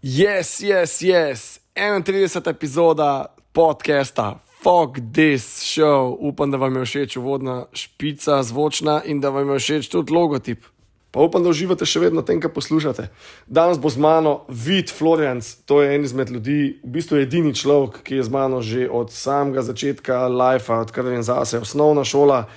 Yes. 31. epizoda podcasta Fuck This Show. Upam, da vam je všeč uvodna špica, zvočna in da vam je všeč tudi logotip. Pa upam, da uživate še vedno tem, kar poslušate. Danes bo z mano Vid Florjanc, to je en izmed ljudi, v bistvu edini človek, ki je z mano že od samega začetka life, odkar vem zase, osnovna šola,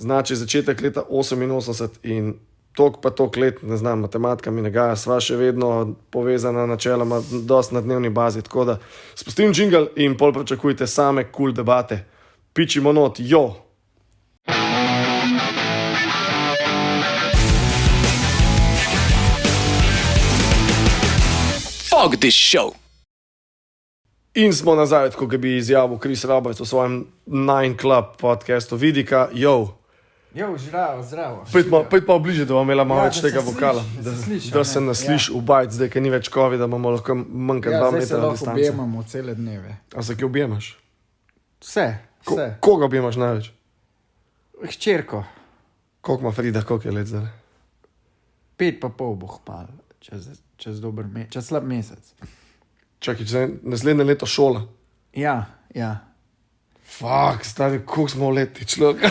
znači začetek leta 88 in tok let, ne znam, matematika mi ne gaja, sva še vedno povezana načeloma, dosti na dnevni bazi, tako da spustim džingl in pol pričakujte same cool debate. Pičimo not, jo! Fuck this show. In smo nazaj, kot bi izjavil Chris Roberts v svojem Nine Club podcastu. Vidika, jo! Jo, zdravo. Pojď pa bliže, da bomo imela malo več tega vokala. Da se nas sliši v bajt, zdaj, ker ni več COVID, da imamo lahko manj kot 2 metra distance. Ja, zdaj se lahko objemamo cele dneve. A se kje objemaš? Vse. Koga objemaš največ? Hčerko. Koliko ima Frida, koliko je let zdaj? 5,5 bo hpal, čez slab mesec. Čakaj, naslednje leto šola. Ja. Fuck, stari, koliko smo v leti, človek.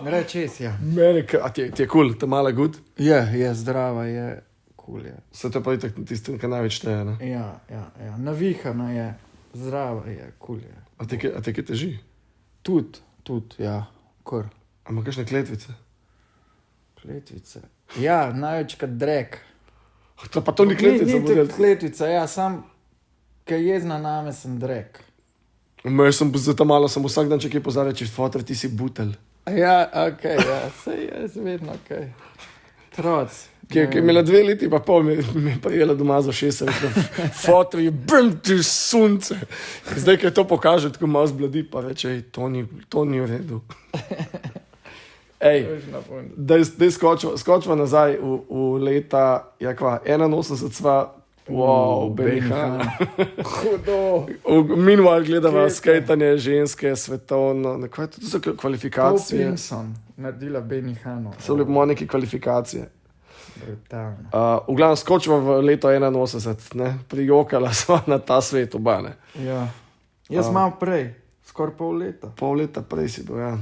Rečes, ja. Amerika, a ti je cool, ta mala good? Je zdrava, je cool, je. Se to pa itak tistim, kar največ teje, ne? Ja. Navihana je, zdrava je, cool je. A te kje teži? Tudi, ja, kor. A ima kakšne kletvice? Kletvice. Ja, največkrat drek. Pa to ni kletvica, Ni kletvica, ja, sam, kaj jezna name sem drek. Jaz sem zato malo, sem vsak dan, če kaj pozarja, če fotor, ti si butelj. Ja, okej, ja, sej jaz vedno, okej. Troc. Ki je imela 2 leti, pa pol mi je prijela doma za 6, fotor je brnti sunce. Zdaj, kaj to pokaže, tako malo zbladi, pa reče, to ni v redu. Ej, daj skočva nazaj v leta, 81 sva, wow, Benihana. Hudo. Meanwhile gledava skejtanje ženske, svetovno, kaj to so kvalifikacije? Thompson naredila Benihano. So bile po neke kvalifikacije. Brutalno. V glavnem skočva v leto 81, ne, prijokala sva na ta svet oba, ne. Ja. Jaz malo prej, skoraj pol leta. Pol leta prej si bil, ja.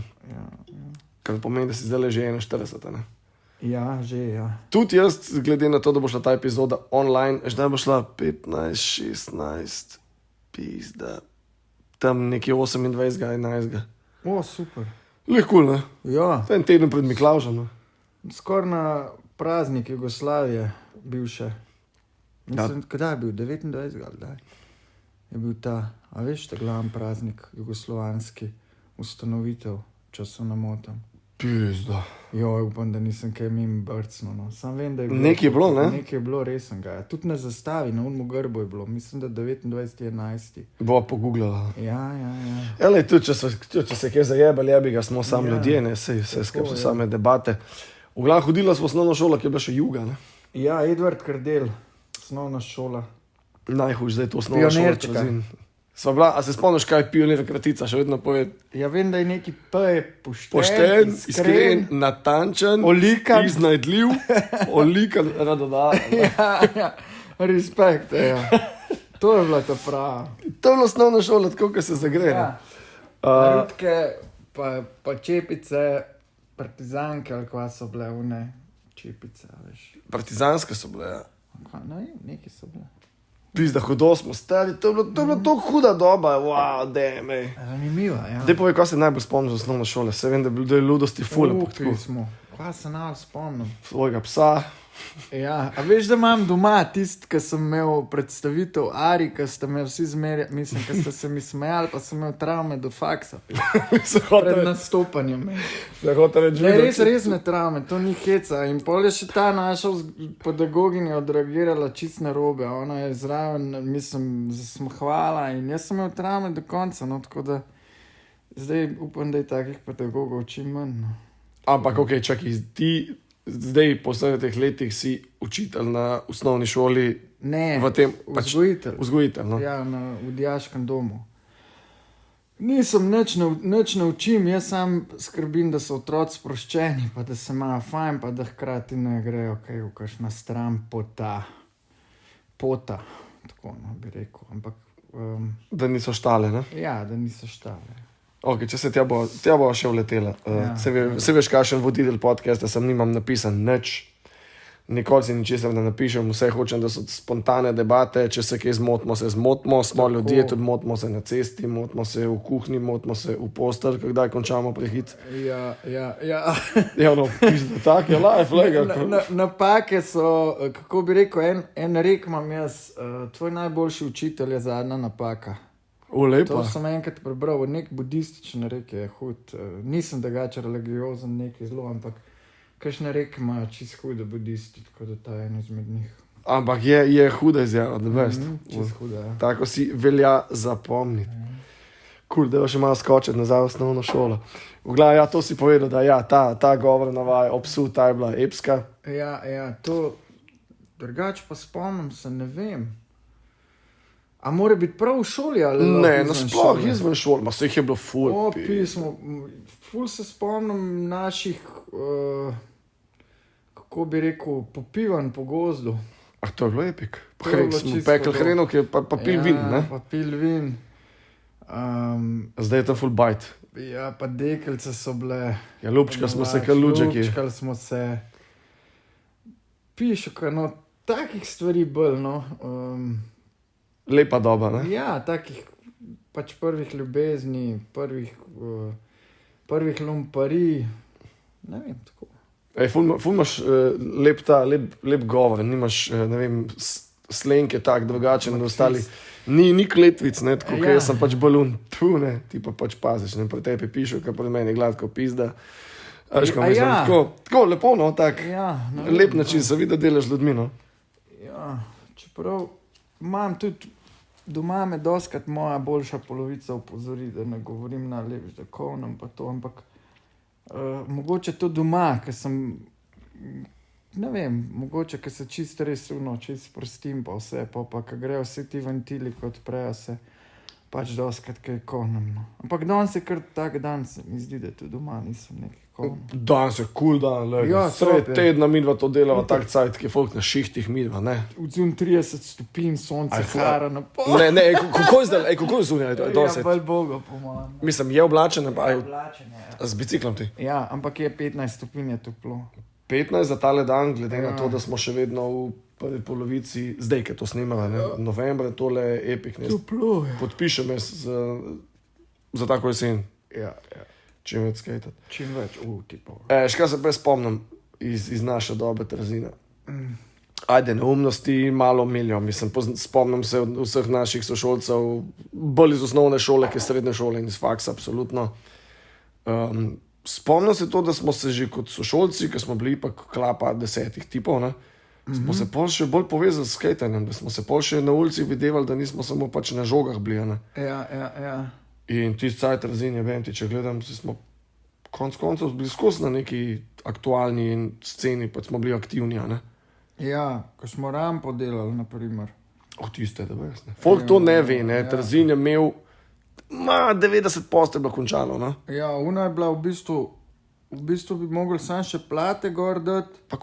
Kar pomeni, da si zdaj že 41, ne. Ja, že, ja. Tudi jaz, glede na to, da bo šla ta epizoda online, zdaj bo šla 15, 16, pizda, tam nekje 28, 11. O, super. Lehko, ne? Ja, To je en teden pred Miklavžem, ne? skoraj na praznik Jugoslavije bil še. Mislim, kdaj je bil? 29. ali kdaj? Je bil ta, a veš, ta glavni praznik jugoslovanski, ustanovitev, če se ne motim. Pizda. Jo, upam, da nisem kaj mimo brcno, no. Sam vem, da je bilo... Nekaj je bilo, ne? Nekaj je bilo resnega. Tudi na zastavi, na unmu grbu je bilo. Mislim, da 29.11. Bova pogooglala. Ja. Ele, tudi, če se kje zajebali, jebiga, smo sami ljudje, ne? Vse skrb so same debate. V glavnem hodila smo v osnovno šolo, ki je bila še Juga, ne? Ja, Edvard Kardel, osnovna šola. Najhujš zdaj to osnovna šola. Pionirčka. Sva bila, a se spomniš, kaj je pionir kratica, še vedno pove? Ja, vem, da je neki P je Pošten, iskren, natančen, Olikan. iznajdljiv, olikan, radodaren. Ja, respekt, ja. To je bila ta prava. To je bila osnovna šola, tako, ko se zagre. Ja. Rutke, pa čepice, partizanke, ali kva so bile une čepice, veš. Partizanske so bile, ja. No, neki so bile. Pizda, hudo smo stari, to je bila to huda doba, wow, deme. Zanimiva, ja. Dej povej, kaj se najbolj spomniš z osnovne šole, se vem, da je ludosti ful, ampak tako. smo. Kva se najbolj spomnim? Svojega psa. Ja, a veš, da imam doma tist, ki sem imel predstavitev Ari, ki ste me vsi zmerjali, mislim, ki ste se mi smejali, pa sem imel travme do faksa. Pred nastopanjem. Resne travme, to ni heca. In pol je še ta naša pedagoginja odreagirala čist narobe. Ona je zraven, mislim, zasmehvala in jaz sem imel travme do konca, no, tako da zdaj upam, da je takih pedagogov čim manj, no. Ampak, okej, čakaj, ti zdaj po vseh teh letih si učitelj na osnovni šoli. Ne, v tem, vzgojitelj. No? Ja, v dijaškem domu. Nisem nič naučim, jaz sam skrbim, da so otroci sproščeni, pa da se imajo fajn, pa da hkrati ne grejo kaj v kakšna stran pota. tako bi rekel. Ampak, da niso štale, ne? ja, da niso štale. Ok, če se tja bo še vletela. Se veš, kakšen voditelj podcasta sem, nimam napisan nič. Nikoli si ničesar ne napišem, vse hočem, da so spontane debate, če se kaj zmotimo, smo ljudje, tudi motimo se na cesti, motimo se v kuhinji, motimo se v postelj, kdaj končamo prehit. Ja. Ja, no, pizda, tak je life, lega. Napake so, kako bi rekel, en rek imam jaz, tvoj najboljši učitelj je zadnja napaka. Lepa. To sem enkrat prebral, nek budističen rek je hud, nisem drugače religiozen, nekaj zelo, ampak kakšne reke imajo čist hude budisti, tako da ta je en izmed njih. Ampak je huda izjava, da veš. Čist huda, ja. Tako si velja zapomniti. Kul, da še malo skočiti nazaj v osnovno šolo. V glavi, ja, to si povedal, da ja, ta govor navaja ob psu, ta je bila epska. Ja, to drugače pa spomnim se, ne vem. A mora biti prav v šoli ali ne? Nasploh izven šoli, ma se jih je bilo ful. Ful se spomnim naših, kako bi rekel, popivanj po gozdu. To je bilo epik. Smo pekli hrenovke, pa pil vin, ne? Pa pil vin. Zdaj je to full bite. Ja, pa dekelce so bile. Ja, lupčka smo se, kar lučaki. Lupčkali smo se. Pišoka, no, takih stvari bolj, no. Lepa doba, ne? Ja, takih pač prvih ljubezni, prvih lumpari, ne vem, tako. Ful imaš lep govor, nimaš, ne vem, slenke tak drugačen od ostalih. Ni kletvic, ne, tako, ker jaz sem pač balun, ne, ti pa pač paziš, ne, pri tebi pišu, kar pri meni gladko pizda. Tako lepo, no, tak, lep način se vidi, da delaš z ljudmi, no. Ja, čeprav imam tudi doma me doskrat moja boljša polovica opozori, da ne govorim na lep ždakovnem pa to, ampak mogoče to doma, ker sem, ne vem, mogoče, ker se čisto res čisto prostim pa vse, pa ker grejo vsi ti ventili, ko odprejo se, pač doskrat kaj konem, no. Ampak danes je kar tak dan, se mi zdi, da tudi doma nisem nekaj konem. Danes je cool dan, lega. Sred tedna midva to delava tak cajt, ki je folk na šihtih midva, ne? Odzun 30 stopinj, sonce, hara na pol. Ne, kako je zdaj, kako je zunaj? Ja, bolj Boga pomagam. Mislim, je oblačen, Je oblačen, ja. Z biciklom ti? Ja, ampak je 15 stopinj je toplo. 15 za tale dan, glede na to, da smo še vedno v prvi polovici, zdaj, ki to snimava, ne? Novembra, tole je epik, ne? Toplo, ja. Podpišem jaz za tako jesen. Ja. Čim več skejtati. Čim več, tipo. Škaj se prej spomnim iz naše dobe Trzina. Ajde, neumnosti malo milijo. Mislim, spomnim se od vseh naših sošolcev, bolj iz osnovne šole, ki srednje šole in iz faksa, absolutno. Spomnim se to, da smo se že kot sošolci, ki smo bili pa klapa 10 tipov, ne? Smo se pol še bolj povezali s skejtanjem, da smo se pol še na ulici videvali, da nismo samo pač na žogah bili, ne? Ja. In tisti cajt Trzin je, vem ti, če gledam, smo konc koncev bili skozi na neki aktualni sceni, pa smo bili aktivni, ne? Ja, ko smo rampo delali, naprimer. Tiste, da veš, ne? Folk to ne ve, ne? Trzin je imel, 90% je bilo končano, ne? Ja, ona je bila v bistvu bi mogli sam še plate gor dati. Pa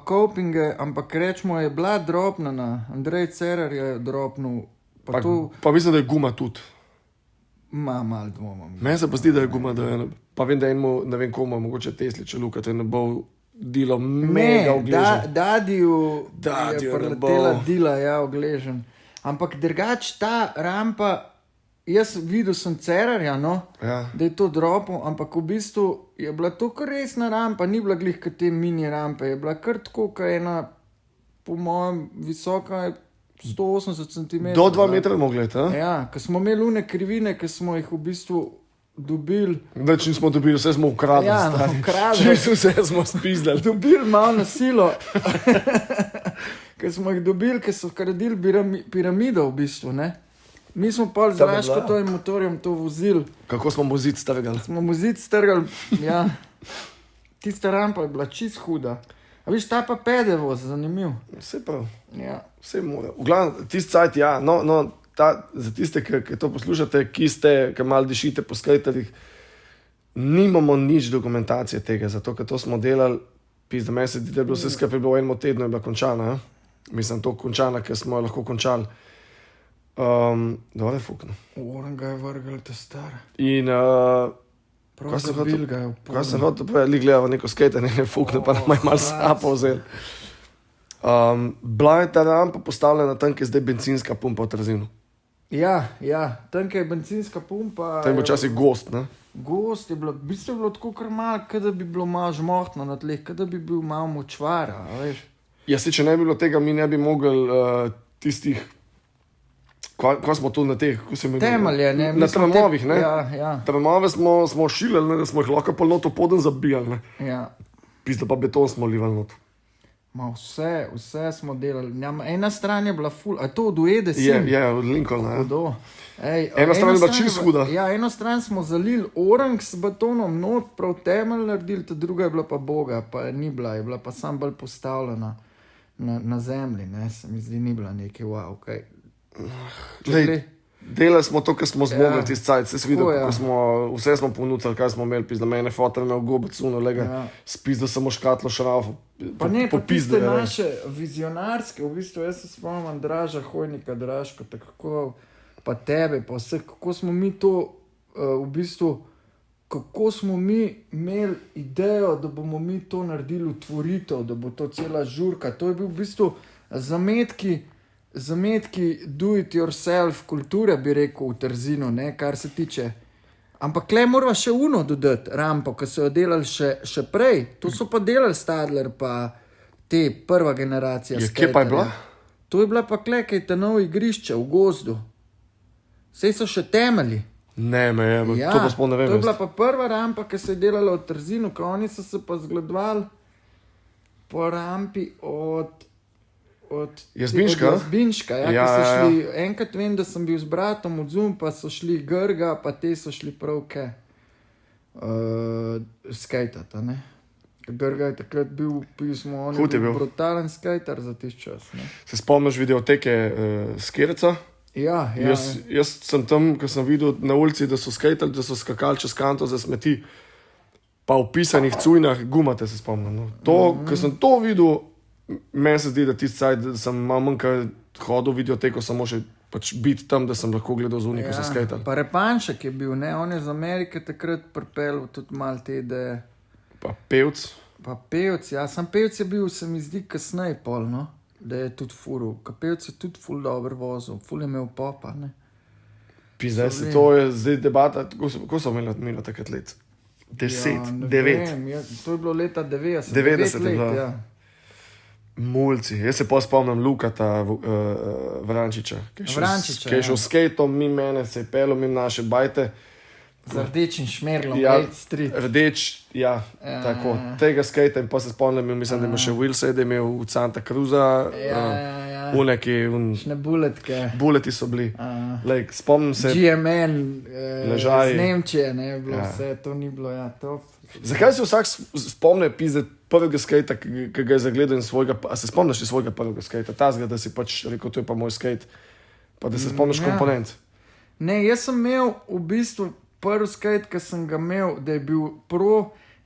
kopinge, ampak rečemo je bila dropnana, Andrej Cerar je dropnul. Pa mislim, da je guma tudi. Malo dvomam. Meni se pa zdi, da je guma, pa vem, da enemu, ne vem komu, mogoče Tesliče Luka, to je ne bo dilo mega ogležen. Dadiju je preletela dila, ja, ogležen. Ampak drugač ta rampa, jaz videl sem Cerarja, no, da je to dropil, ampak v bistvu je bila to kar resna rampa, ni bila glih kot te mini rampe, je bila kar tako, kot ena, po mojem, visoka 180 cm. Do 2 metra mogli, ta? Ja, ko smo imeli une krivine, ki smo jih v bistvu dobili. Več nismo dobili, vse smo ukradli. Ja, ukradli. Vse smo spizdali. Dobili malo na silo. Ko smo jih dobili, ko so gradili piramido v bistvu, ne. Mi smo pa z Raško tojim motorjem to vozili. Kako smo mu zid strgali? Smo mu zid strgali, ja. Tista rampa je bila čist huda. A viš, ta pa pede voz, zanimiv. Vse prav. Ja. Vse mora. V glavnem, tisti cajt, ja, za tiste, ki to poslušate, ki malo dišite po skejterjih, nimamo nič dokumentacije tega, zato, ker to smo delali, pizda meni se, da je bilo vse skupaj bilo v enem tednu, je bila končana, ja? Mislim, to končana, ker smo jo lahko končali. Dole fukno. Oren ga je vrgel, te star. In Prav zabil ga je v pol. kaj sem hotel povedati, gledal neko skejtanje, ne fukne, pa nam je malo sapo vzel. Bila je ta rampa postavljena tam, kjer je zdaj bencinska pumpa v Trzinu. Ja, tam, kjer je bencinska pumpa. Tam je bil včasih gost, ne? Gost je bilo, v bistvu je bilo tako kar malo, kada bi bilo malo žmohtno na tleh, kada bi bil malo močvara, veš. Ja, če ne bi bilo tega, mi ne bi mogli tistih, ko smo tu na teh, ko se imenuje? Temelje, ne? Na tramovih, ne? Ja. Tramove smo šilili, ne, da smo jih lahko polnoto poden zabijali, ne? Ja. Pizda pa beton smo livali not. Ma vse smo delali. Ja, ena stran je bila ful, a to od Uede si? Je, od Lincolna, Ej, Ena stran je bila čisto huda. Ja, eno stran smo zalili orang s betonom not, prav temelj naredili, ta druga je bila pa boga, pa ni bila, je bila pa sam bolj postavljena na zemlji, ne, se mi zdi, ni bila nekaj wow, kaj. Delali smo to, kar smo zmogli tisti cajt, se videl, ja. kako smo, vse smo ponudili, kaj smo imeli, pizda, mene fotor imel gobec, lega, spizda samo škatlo šrafo. Pa ne, pa tiste naše vizionarske, v bistvu, jaz se spomnim Andraža Hojnika, Draško, tako, pa tebe, pa vse, kako smo mi to, v bistvu, kako smo mi imeli idejo, da bomo mi to naredili utvoritev, da bo to cela žurka. To je bil v bistvu zametki do it yourself kulture, bi rekel, v Trzinu, ne, kar se tiče. Ampak le moramo še uno dodati, rampo, ki so jo delali še prej. To so pa delali Stadler, pa te prva generacija. Kje pa je bila? To je bila pa kle, kaj te novo igrišče v gozdu. Sej so še temelji. Ne, to pa sploh ne vem. To je bila pa prva rampa, ki se je delala v Trzinu, ko oni so se pa zgledovali po rampi od Jazbinška? Jazbinška, ja, ki so šli, enkrat vem, da sem bil z bratom od Zoom, pa so šli Grga, pa te so šli pravke skejtata, ne. Grga je takrat bil, pismo, on je bil brutalen skejtar za tisti čas, ne. Se spomniš videoteke Skereca? Ja. Jaz sem tam, ko sem videl na ulici, da so skejtali, da so skakali čez kanto za smeti, pa v pisanih cujnah gumate, se spomnim. No. Ko sem to videl, meni se zdi, da tisti cajt, da sem malo manj hodil v videoteko, samo še pač biti tam, da sem lahko gledal z unik, ko so skejtali. Pa Repanšek je bil, ne, on je z Amerike takrat pripeljal tudi malo te ideje. Pa Pevc, ja, sam Pevc je bil, se mi zdi, kasneje pol, no, da je tudi furil. Ka Pevc je tudi ful dobro vozil, ful je imel popa, ne. Zdaj se to je zdaj debata, ko so imeli takrat let? 10, 9. To je bilo leta 90. 90 je bilo. Ja. Mulci. Jaz se pa spomnim Lukata Vrančiča, ki je šel s skejtom, mi mene, se je pelil mi naše bajte. Z rdečim šmerlom, Gate Street. Rdeč, tako. Tega skejta in pa se spomnim, mislim, da ima še Will Say, da je imel v Santa Cruza, uneki, Šne buletke. Buleti so bili. Spomnim se. GMN, ležaj. Z Nemčije, ne, bilo vse, to ni bilo, top. Zakaj se vsak spomne pizde prvega skejta, ki ga je zagledal in svojega, a se spomniš svojega prvega skejta, tazga, da si pač rekel, to je pa moj skejt, pa da se spomniš komponent? Ne, jaz sem imel v bistvu prvi skejt, ki sem ga imel, da je bil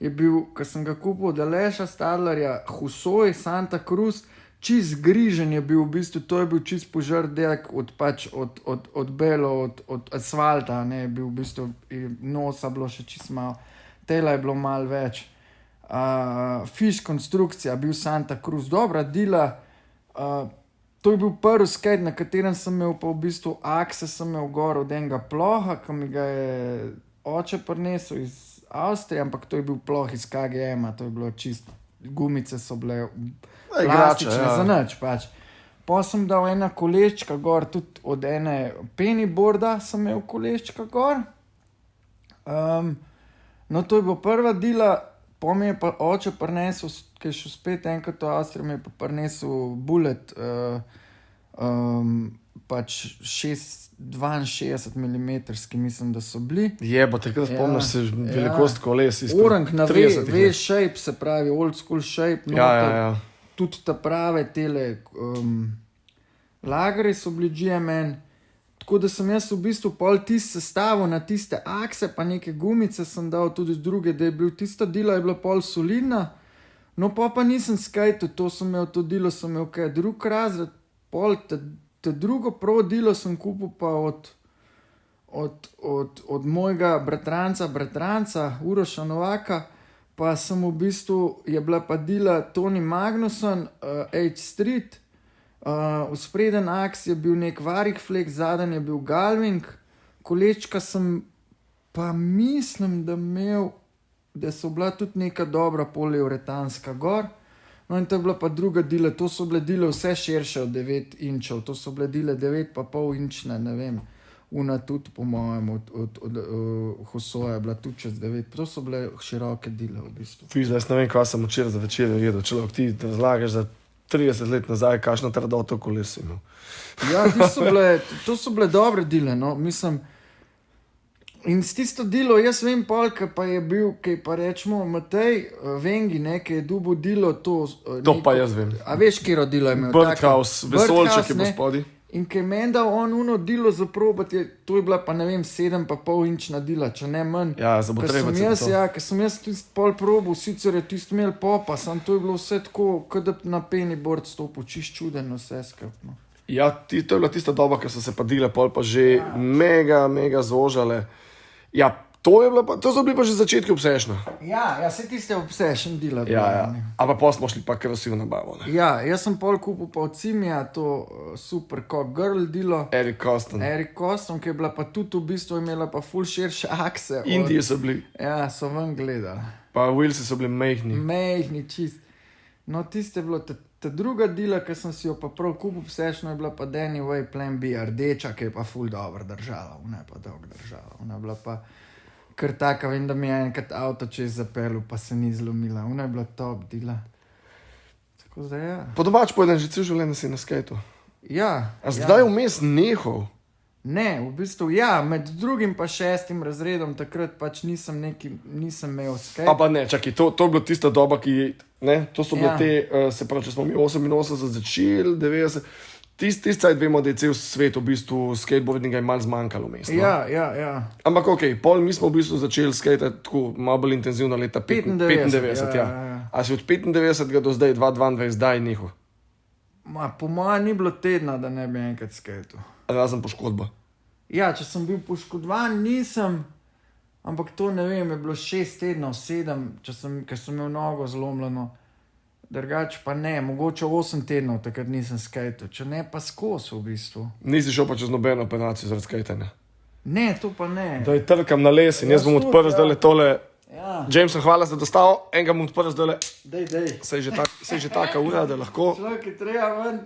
je bil, ki sem ga kupil od Aleša Stadlerja, Husoj, Santa Cruz, čist grižen je bil v bistvu, to je bil čist požar delek od belo, od asfalta, ne, je bil v bistvu, nosa bilo še čist malo. Tela je bilo malo več. Fiš konstrukcija, bil Santa Cruz, dobra dila. To je bil prvi skejt, na katerem sem imel pa v bistvu akse, sem imel gor od enega ploha, ki mi ga je oče prinesel iz Avstrije, ampak to je bil ploh iz KGM-a, to je bilo čisto, gumice so bile plastične, za nič pač. Pa sem dal ena koleščka gor, tudi od ene pennyboarda sem imel koleščka gor. No, to je bila prva dila, po mi je pa oče prinesel, ki je šel spet enkrat v Avstrijo, mi je pa prinesel bullet, pač 62 mm, mislim, da so bili. Pa takrat spomniš se velikost koles. Orang na V-shape, se pravi, old school shape. Tudi ta prave tele lagari so bili GMN. Tako da sem jaz v bistvu pol tist sestavil na tiste akse, pa neke gumice sem dal tudi z druge, da je bil tista dila, je bila pol solidna. No, pa nisem skajtel, to sem imel, to delo sem imel kaj drug razred, pol te drugo prav delo sem kupil pa od mojega bratranca, Uroša Novaka, pa sem v bistvu, je bila pa dela Tony Magnusson, H Street, spreden aks je bil nek Varikflex, zadan je bil Galving, kolečka sem pa mislim, da so bila tudi neka dobra poliuretanska gor. No in to je bila pa druga dila, to so bile dile vse širše od 9 inčev, to so bile dile 9,5 inčne, ne vem, una tudi po mojem od Hosoja je bila tudi čez 9, to so bile široke dile v bistvu. Fiz, jaz ne vem, kaj sem včeraj za večer jedel, človek ti razlagaš za 30 let nazaj, kakšno trdoto kolesi imel. Ja, to so bile dobre dile, no, mislim. In s tisto delo, jaz vem pol, kaj pa je bil, kaj pa rečemo Matej Vengi, ki je dubo delo to. To pa jaz vem. A veš, kjero delo je imel? Birdhouse, vesolček je bil spodi. In kaj meni dal on uno delo za probati, to je bila pa ne vem 7,5 inčna dela, če ne manj. Ja, za potrebe to. Ja, ker sem jaz tisti pol probil, sicer je tisti imel popa, sam to je bilo vse tako, kot da na pennyboard stopil, čist čudeno vse skrbno. Ja, to je bila tista doba, ker so se pa dile pol pa že mega zožale. Ja, to so bili pa že začetki obsešno. Ja, vse tiste obsešen dela. Ja. Ampak pa smo šli pa krasiv nabavo. Ne? Ja, jaz sem pol kupil pa od Cimija to super cock girl delo. Eric Coston, ki je bila pa tudi v bistvu imela pa ful širše akse. Indije so bili. Ja, so ven gledali. Pa Wilsi so bili mehni. Mehni, čist. No, tiste je bilo, ta druga dela, ki sem si jo pa prav kupil obsešno, je bila pa Danny Way Plan B, rdeča, ki je pa ful dobro držala, ona je pa dolgo držala, ona je bila pa kar taka, vem, da mi je enkrat avto čez zapelil, pa se ni zlomila, ona je bila top dela. Tako da ja. Po domač povedan, že cel življenje si na skejtu. Ja. A zdaj vmes nehal? Ne, v bistvu ja, med 2. pa 6. razredom takrat pač nisem imel skejt. Pa ne, čakaj, to je bila tista doba, ki, ne, to so bile te, se pravi, če smo mi 88 začeli, 90, tisti cajt vemo, da je cel svet v bistvu skateboardinga je malo zmanjkalo mest. No? Ja. Ampak okej, pol mi smo v bistvu začeli skejtati tako malo bolj intenzivno leta 95, ja. A si od 95 do zdaj 2022 zdaj nehal? Po mojem ni bilo tedna, da ne bi enkrat skejtu. Razen poškodba. Ja, če sem bil poškodovan, nisem, ampak to ne vem, je bilo 6 tednov, 7, ker sem imel nogo zlomljeno. Drugače pa ne, mogoče 8 tednov, takrat nisem skejtal, če ne pa skos v bistvu. Nisi šel pa čez nobeno operacijo zaradi skejtanja? Ne, to pa ne. Da je trkam na les in jaz bom odprl zdaj tole. Ja. Jameson, hvala za dostavo, enega bom odprl zdaj. Dej. Sej že taka ura, da lahko. Človek je treba ven,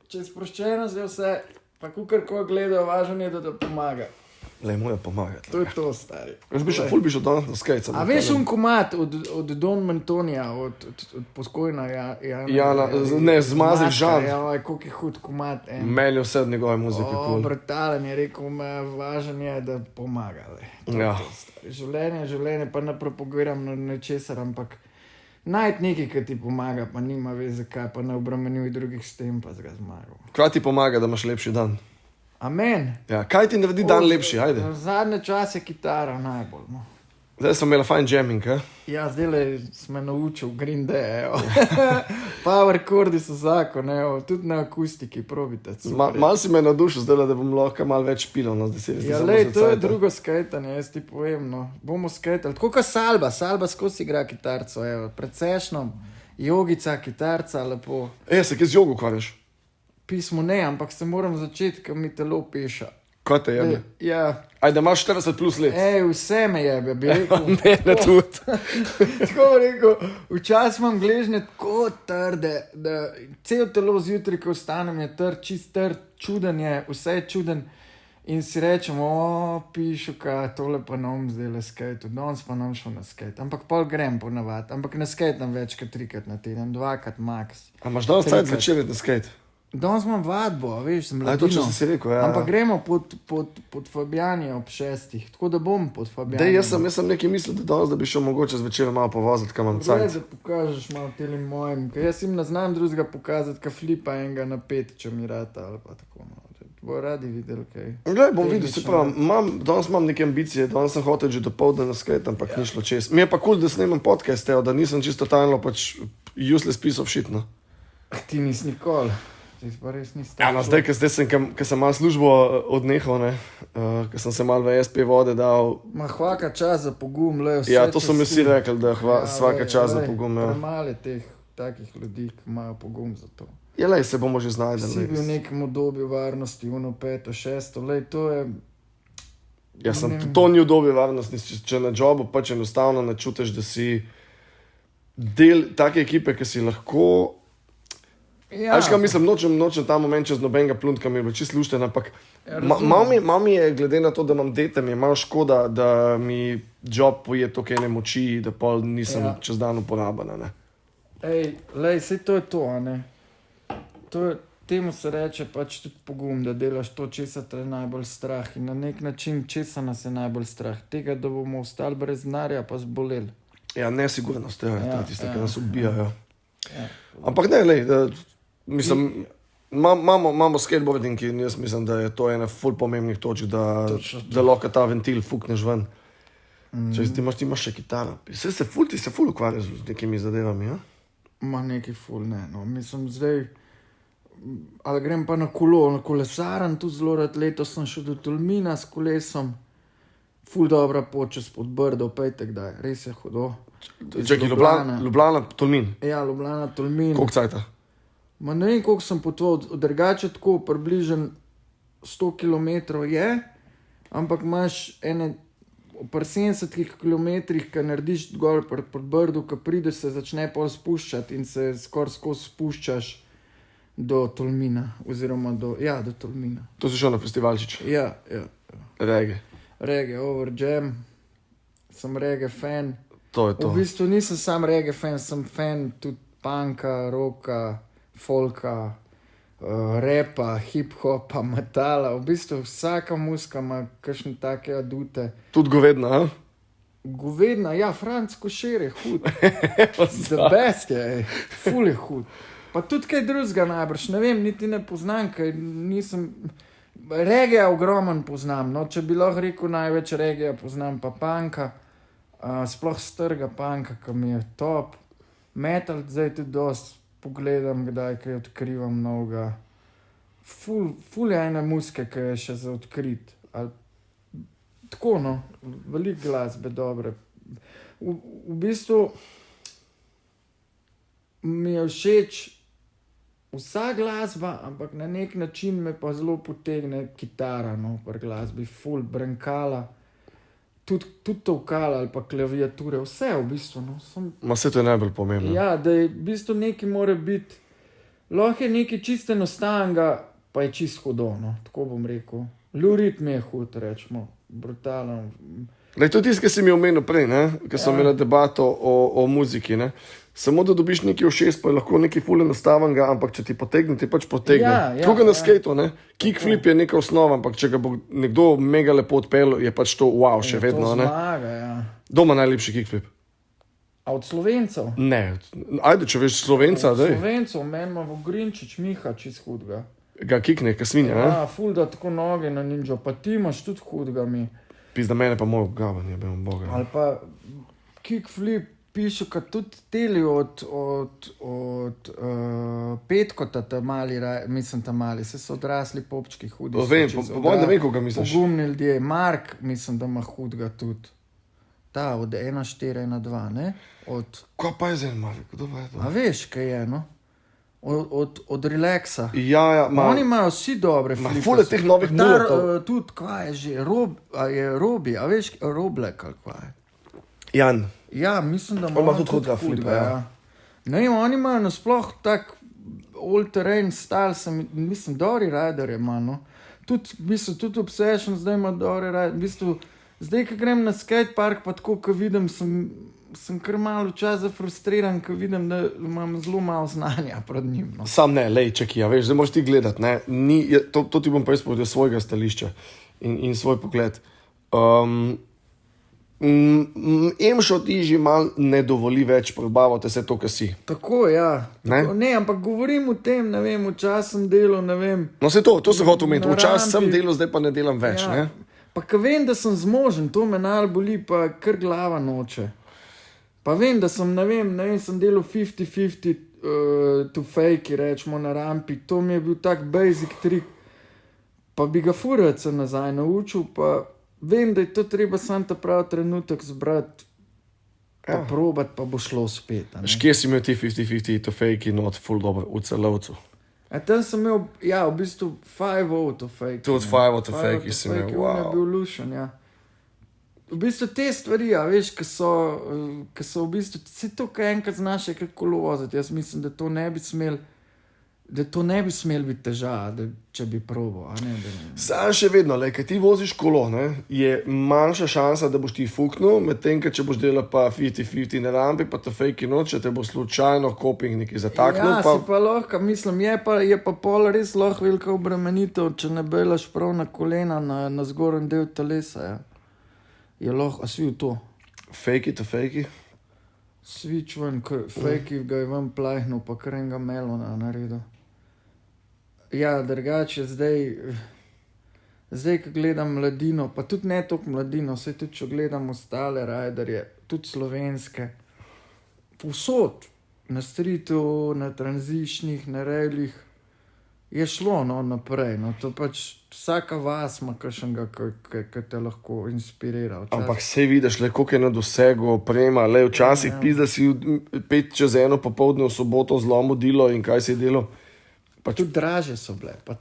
če je sproščeno zdaj vse, pa kukar ko gleda, važno je, da te pomaga. Le, mora pomagati. To je to, stari. Jaz bi šel, ful bi šel danes na skejt. A veš un komat od Don Mantonija, od poskojna Jana, ne, zmazek Žan. Ja, koliko je hud komat. Meni vse od njegove muzike. Brutalen je rekel, važno je, da pomaga. Ja. Življenje pa ne propagiram nečesar, ampak najti nekaj, ki ti pomaga, pa nima veze kaj, pa ne obremenjuj drugih s tem, pa zga zmagal. Kaj ti pomaga, da imaš lepši dan? Amen. Ja, kaj ti naredi dan lepši, ajde. Zadnje čase kitara najbolj, no. Zdaj smo imeli fajn jamming, Ja, zdaj smo naučil Green Day, evo. Power chordi so zakon, evo, tudi na akustiki, probite. Mal si me navdušil zdaj, da bom lahko malo več špilal, no, zdaj si ja, lej, to je drugo skejtanje, jaz ti povem, no. Bomo skejtali, tako kot Salba skozi igra kitarco, evo, predsešno, jogica, kitarca, lepo. Se kje z jogo ukvarjaš? Pismo ne, ampak se moram začeti, ker mi telo piša. Kaj te jebe? Ja. Ajde, imaš 40 plus let. Vse me jebe, bi rekel. Ne tudi. Tako rekel, včasih imam gležnje tako trde, da cel telo zjutraj, ko vstanem, je trd, čist trd, čuden je, vse je čuden. In si rečem, pišuka, tole pa nam zdaj le skejtu, danes pa nam šel na skejt. Ampak pol grem ponavadi, ampak na skejt nam več kot 3-krat na teden, 2-krat max. A imaš danes cajt večer na skejt? Danes imam vadbo, veš, sem mladino. To, če si rekel, ja. Ampak gremo pod Fabjani ob 6, tako da bom pod Fabjani. Dej, jaz sem nekaj mislil, da danes, da bi šel mogoče zvečer malo povoziti, kam imam cajt. Da pokažeš malo telim mojim, ker jaz jim ne znam drugega pokazati, ka flipa enega na 5, če mi rata ali pa tako malo. Bo radi videli, kaj. Glej, bom videl, se pravi, danes imam neke ambicije, danes sem hotel že dopoldne na skejt, ampak ni šlo čez. Mi je pa cool, da snemam podcast, da nisem čisto tajno pač useless piece of shit, no. Ti nisi nikoli. Ja, no, zdaj, ko sem malo službo odnehal, ne, ko sem se malo v SP vode dal. Hvaka čas za pogum, le vse. Ja, to so mi vsi rekli, da svaka čas za pogum. Premalo teh takih ljudi, ki imajo pogum za to. Ja, lej, se bomo že znajdeli. Si bil v nekem obdobju varnosti, 5, 6, lej, to je... Ja, to ni obdobje varnosti, če na jobu pač enostavno ne čutiš, da si del take ekipe, ki si lahko... Ja. Až kaj mislim, nočem ta moment čez nobenega pluntka, mi je bilo čisto lušten, ampak malo mi je, glede na to, da imam dete, mi je malo škoda, da mi job poje toliko ene moči, da pol nisem čez dan uporabena, ne. Lej, sej to je to, a ne. Temu se reče pač tudi pogum, da delaš to, česa te je najbolj strah in na nek način, česa nas je najbolj strah. Tega, da bomo ostali brez denarja, pa zboleli. Ja, nesigurnost, to je tiste, ki nas ubijajo. Ja. Ampak ne, lej, mislim, imamo skateboarding in jaz mislim, da je to ena ful pomembnih točk, da lahko ta ventil fukneš ven. Če ti imaš še kitaro. Ti se ful ukvarja z nekimi zadevami, ja? Ma neki ful, ne, no. Mislim, zdaj... Ali grem pa na kolesaran, tu zelo rad, letos sem šel do Tolmina s kolesom, ful dobra pot čez pod Brdo, pejte kdaj, res je hudo. Čekaj, Ljubljana, Tolmin? Ja, Ljubljana, Tolmin. Koliko cajta? Ma ne vem, koliko sem potoval, drugače tako približen 100 km je, ampak imaš pri 70 km, ki narediš gor pod Brdo, ki prideš, se začne pol spuščati in se skoraj skozi spuščaš do Tolmina, oziroma do Tolmina. To si šel na festivalčič? Ja. Reggae, over jam, sem reggae fan. To je to. V bistvu nisem sam reggae fan, sem fan tudi punka, rocka, folka, rapa, hip-hopa, metala. V bistvu vsaka muzika ima kakšne take adute. Tudi govedna, a? Govedna, ja, Franc Košer je hud. The best je, ful je hud. Pa tudi kaj drugega najbrž, ne vem, niti ne poznam, kaj nisem... Reggae ogromen poznam, no, če bi lahko rekel največ reggae poznam, pa punka, sploh strga punka, ki mi je top. Metal zdaj tudi dost pogledam, kdaj kaj odkrivam novega. Ful je ene muzike, ki je še za odkrit. Tako, no, veliko glasbe dobre. V bistvu mi je všeč vsa glasba, ampak na nek način me pa zelo potegne kitara, no, pri glasbi, ful, brankala, tudi tolkala ali pa klaviature, vse v bistvu, no. Ma vse to je najbolj pomembno. Ja, da je v bistvu nekaj mora biti, lahko je nekaj čisto enostavnega, pa je čisto hudo, no, tako bom rekel. Lurid mi je hud, rečemo, brutalno. Lej, to je tisto, ki si mi omenil prej, ne, ki smo imeli debato o muziki, ne. Samo da dobiš nekaj všeč, pa je lahko nekaj ful enostavnega, ampak če ti potegne, ti pač potegne. Tako na skateu, ne? Kickflip je neka osnova, ampak če ga bo nekdo mega lepo odpeljal, je pač to wow, še vedno, ne? To zmaga, ja. Doma najlepši kickflip? A od Slovencev? Ne, ajde, če veš Slovenca, daj. Od Slovencev, meni ima Vogrinčič, Miha, čist hudga. Ga kikne, ka svinja, ne? Ja, ful da tako noge na ninja, pa ti imaš tudi hudga mi. Pizda mene pa moj obgavan, je bil boga. Ali pa kickflip, pišu, kad tudi teli od Petkota ta mali, mislim ta mali, se so odrasli popčki hudi. Vem, ne vem, koga misliš. Pogumni ljudje, Mark, mislim, da ima hudga tudi. Ta, od 1-4, 1-2, ne? Kaj pa je zdaj Mark? Kdo pa je to? A veš, kaj je, no? Od Relaxa. Ja, Oni imajo vsi dobre flipe. Fule teh novih mulotov. Tudi, kaj je že, Robi, a veš, Roblek ali kaj je? Jan. Ja, mislim, da ima tudi hudga flipa, ja. Ne, oni imajo nasploh tak all-terrain style, mislim, dobri rider ima, no. Tudi Obsession zdaj ima dobri rider, v bistvu, zdaj, ko grem na skatepark, pa tako, ko vidim, sem kar malo včasih frustriran, ko vidim, da imam zelo malo znanja pred njim, no. Sam ne, lej, čekaj, ja, veš, zdaj moraš ti gledati, ne, to ti bom pa izpovedal svojega stališča in svoj pogled. Emšo ti že malo ne dovoli več probavati vse to, kar si. Tako, ja. Ne, ampak govorim o tem, ne vem, včasih sem delal, ne vem. No, se to se hotel imeti. Včasih sem delal, zdaj pa ne delam več, ja. Ne? Pa ko vem, da sem zmožen, to me najbolj boli, pa kar glava noče. Pa vem, da sem, ne vem, sem delal 50-50 to fake, rečemo na rampi. To mi je bil tak basic trik. Pa bi ga furac nazaj naučil, pa vem, da je to treba sam ta pravi trenutek zbrati, pa probat, pa bo šlo spet. Kje si imel ti 50-50 to fake in not full dobro v celovcu? Tam sem imel, ja, v bistvu 5-0 to fake. Tudi 5-0 to fake si imel, wow. On je bil lušen, ja. V bistvu te stvari, ja, veš, ki so v bistvu, se to, kaj enkrat znaš, je kako lovozati. Jaz mislim, da to ne bi smel biti težava, če bi probal. Sam še vedno, kaj ti voziš kolo, je manjša šansa, da boš ti fuknil, medtem, če boš delal pa 50-50 na rampi, pa to fake noč, če te bo slučajno koping nekaj zataknil. Ja, si pa lahko, mislim, je pa pol res lahko velika obremenitev, če ne belaš prav na kolena, na zgornji del telesa, ja. Je lahko, a svi v to? Fake to fake? Switch ven, fake ga je ven plahnil, pa kar enega melona naredil. Ja, drugače zdaj, ko gledam mladino, pa tudi ne toliko mladino, vse tudi, če gledam ostale rajderje, tudi slovenske, povsod, na streetu, na tranzičnih, na relih, je šlo naprej. To pač vsaka vas ima kakšnega, ki te lahko inspirira. Ampak sej vidiš, koliko je na dosegu oprema, včasih pizda si 5 čez 1 popoldne v soboto zlomo delo in kaj si delal. Pa tudi draže so bile, pa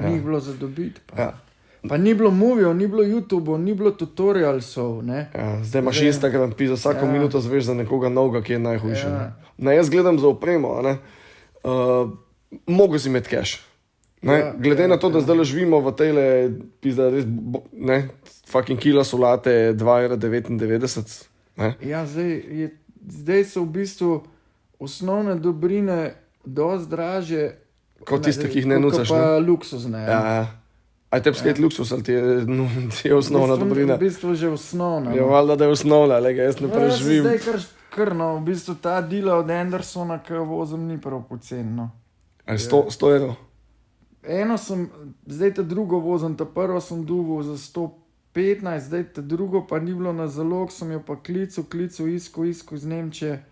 ni bilo za dobiti. Pa ni bilo movijev, ni bilo YouTubeov, ni bilo tutorialsov. Zdaj imaš Instagram, pisa vsako minuto zveš za nekoga novega, ki je najhujši. Jaz gledam za opremo, mogo si imeti cash. Glede na to, da zdaj živimo v tejle, pisa res, fucking kila solate 2,99 €. Ja, zdaj so v bistvu osnovne dobrine dosti draže, kot tiste, ki jih ne nucaš. Pa luksuzne. A tebi skajt luksus, ali ti je osnovna dobrina? V bistvu že osnovna. Ja, valjda, da je osnovna, jaz ne preživim. Zdaj krno, v bistvu ta dila od Andersona, ki jo vozim, ni prav pocen. 100 €? Eno sem, zdaj te drugo vozim, ta prvo sem dobil za 115, zdaj te drugo pa ni bilo na zalog, sem jo pa klical isko iz Nemčije.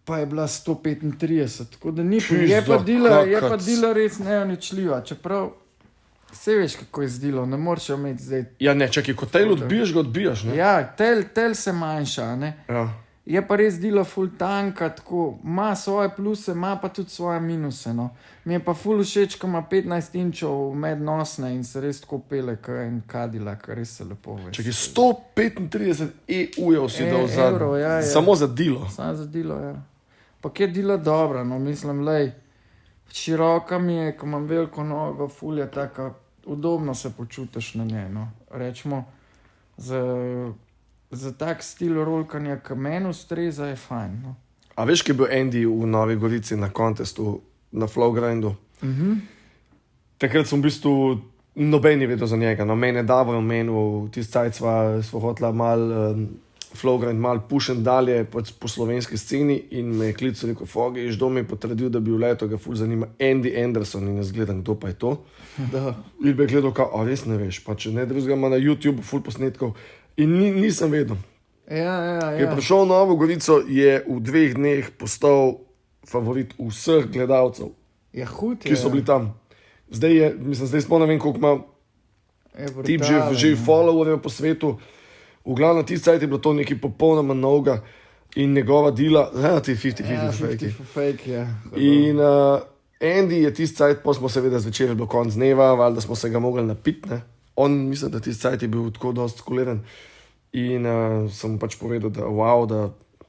Pa je bila 135, tako da ni je pa dila res neuničljiva, čeprav vse veš, kako je z dilo, ne moreš jo imeti zdaj. Ja, ne, čakaj, ko tel odbiješ, ga odbijaš, ne? Ja, tel se manjša, ne? Ja. Je pa res dilo full tanka, tako, ima svoje pluse, ima pa tudi svoje minuse, no. Mi je pa full všeč, ko ima 15 inčov mednosne in se res tako pele, kot en Cadillac, res se lepo veš. Čakaj, 135 EU si dal ja. Samo za dilo? Samo za dilo, ja. Pa kje dila dobra, no, mislim, široka mi je, ko imam veliko nogo, ful je taka, udobno se počutiš na njej, no. Rečemo, za tak stil rolkanja, ki meni ustreza, je fajn, no. A veš, ki je bil Andy v Novi Gorici na kontestu, na Flowgrindu? Takrat sem v bistvu noben je vedel za njega, no, mene Davo je omenil, tisti cajt sva hotela Flowgrind mal pušen dalje po slovenski sceni in me je klical, rekel, Fogi, iš dom je potrdil, da bi v leto ga ful zanima Andy Anderson in jaz gledam, kdo pa je to. Da. In bi gledal, a res ne veš, pa če ne drugega ima na YouTube ful posnetkov in nisem vedel. Ja. Ker je prišel v Novo Gorico, je v 2 dneh postal favorit vseh gledalcev, Ja, hud je. ki so bili tam. Zdaj sploh ne vem, koliko ima tip že followerjev po svetu. V glavnem, tisti cajt je bilo to nekaj popolnoma novega in njegova dila, ti 50-50 fake, ja. In Andy je tisti cajt, pa smo seveda zvečer, je bilo konc dneva, valjda smo se ga mogli napiti, ne. On, mislim, da tisti cajt je bil tako dosti skuliran in sem pač povedal, da wow,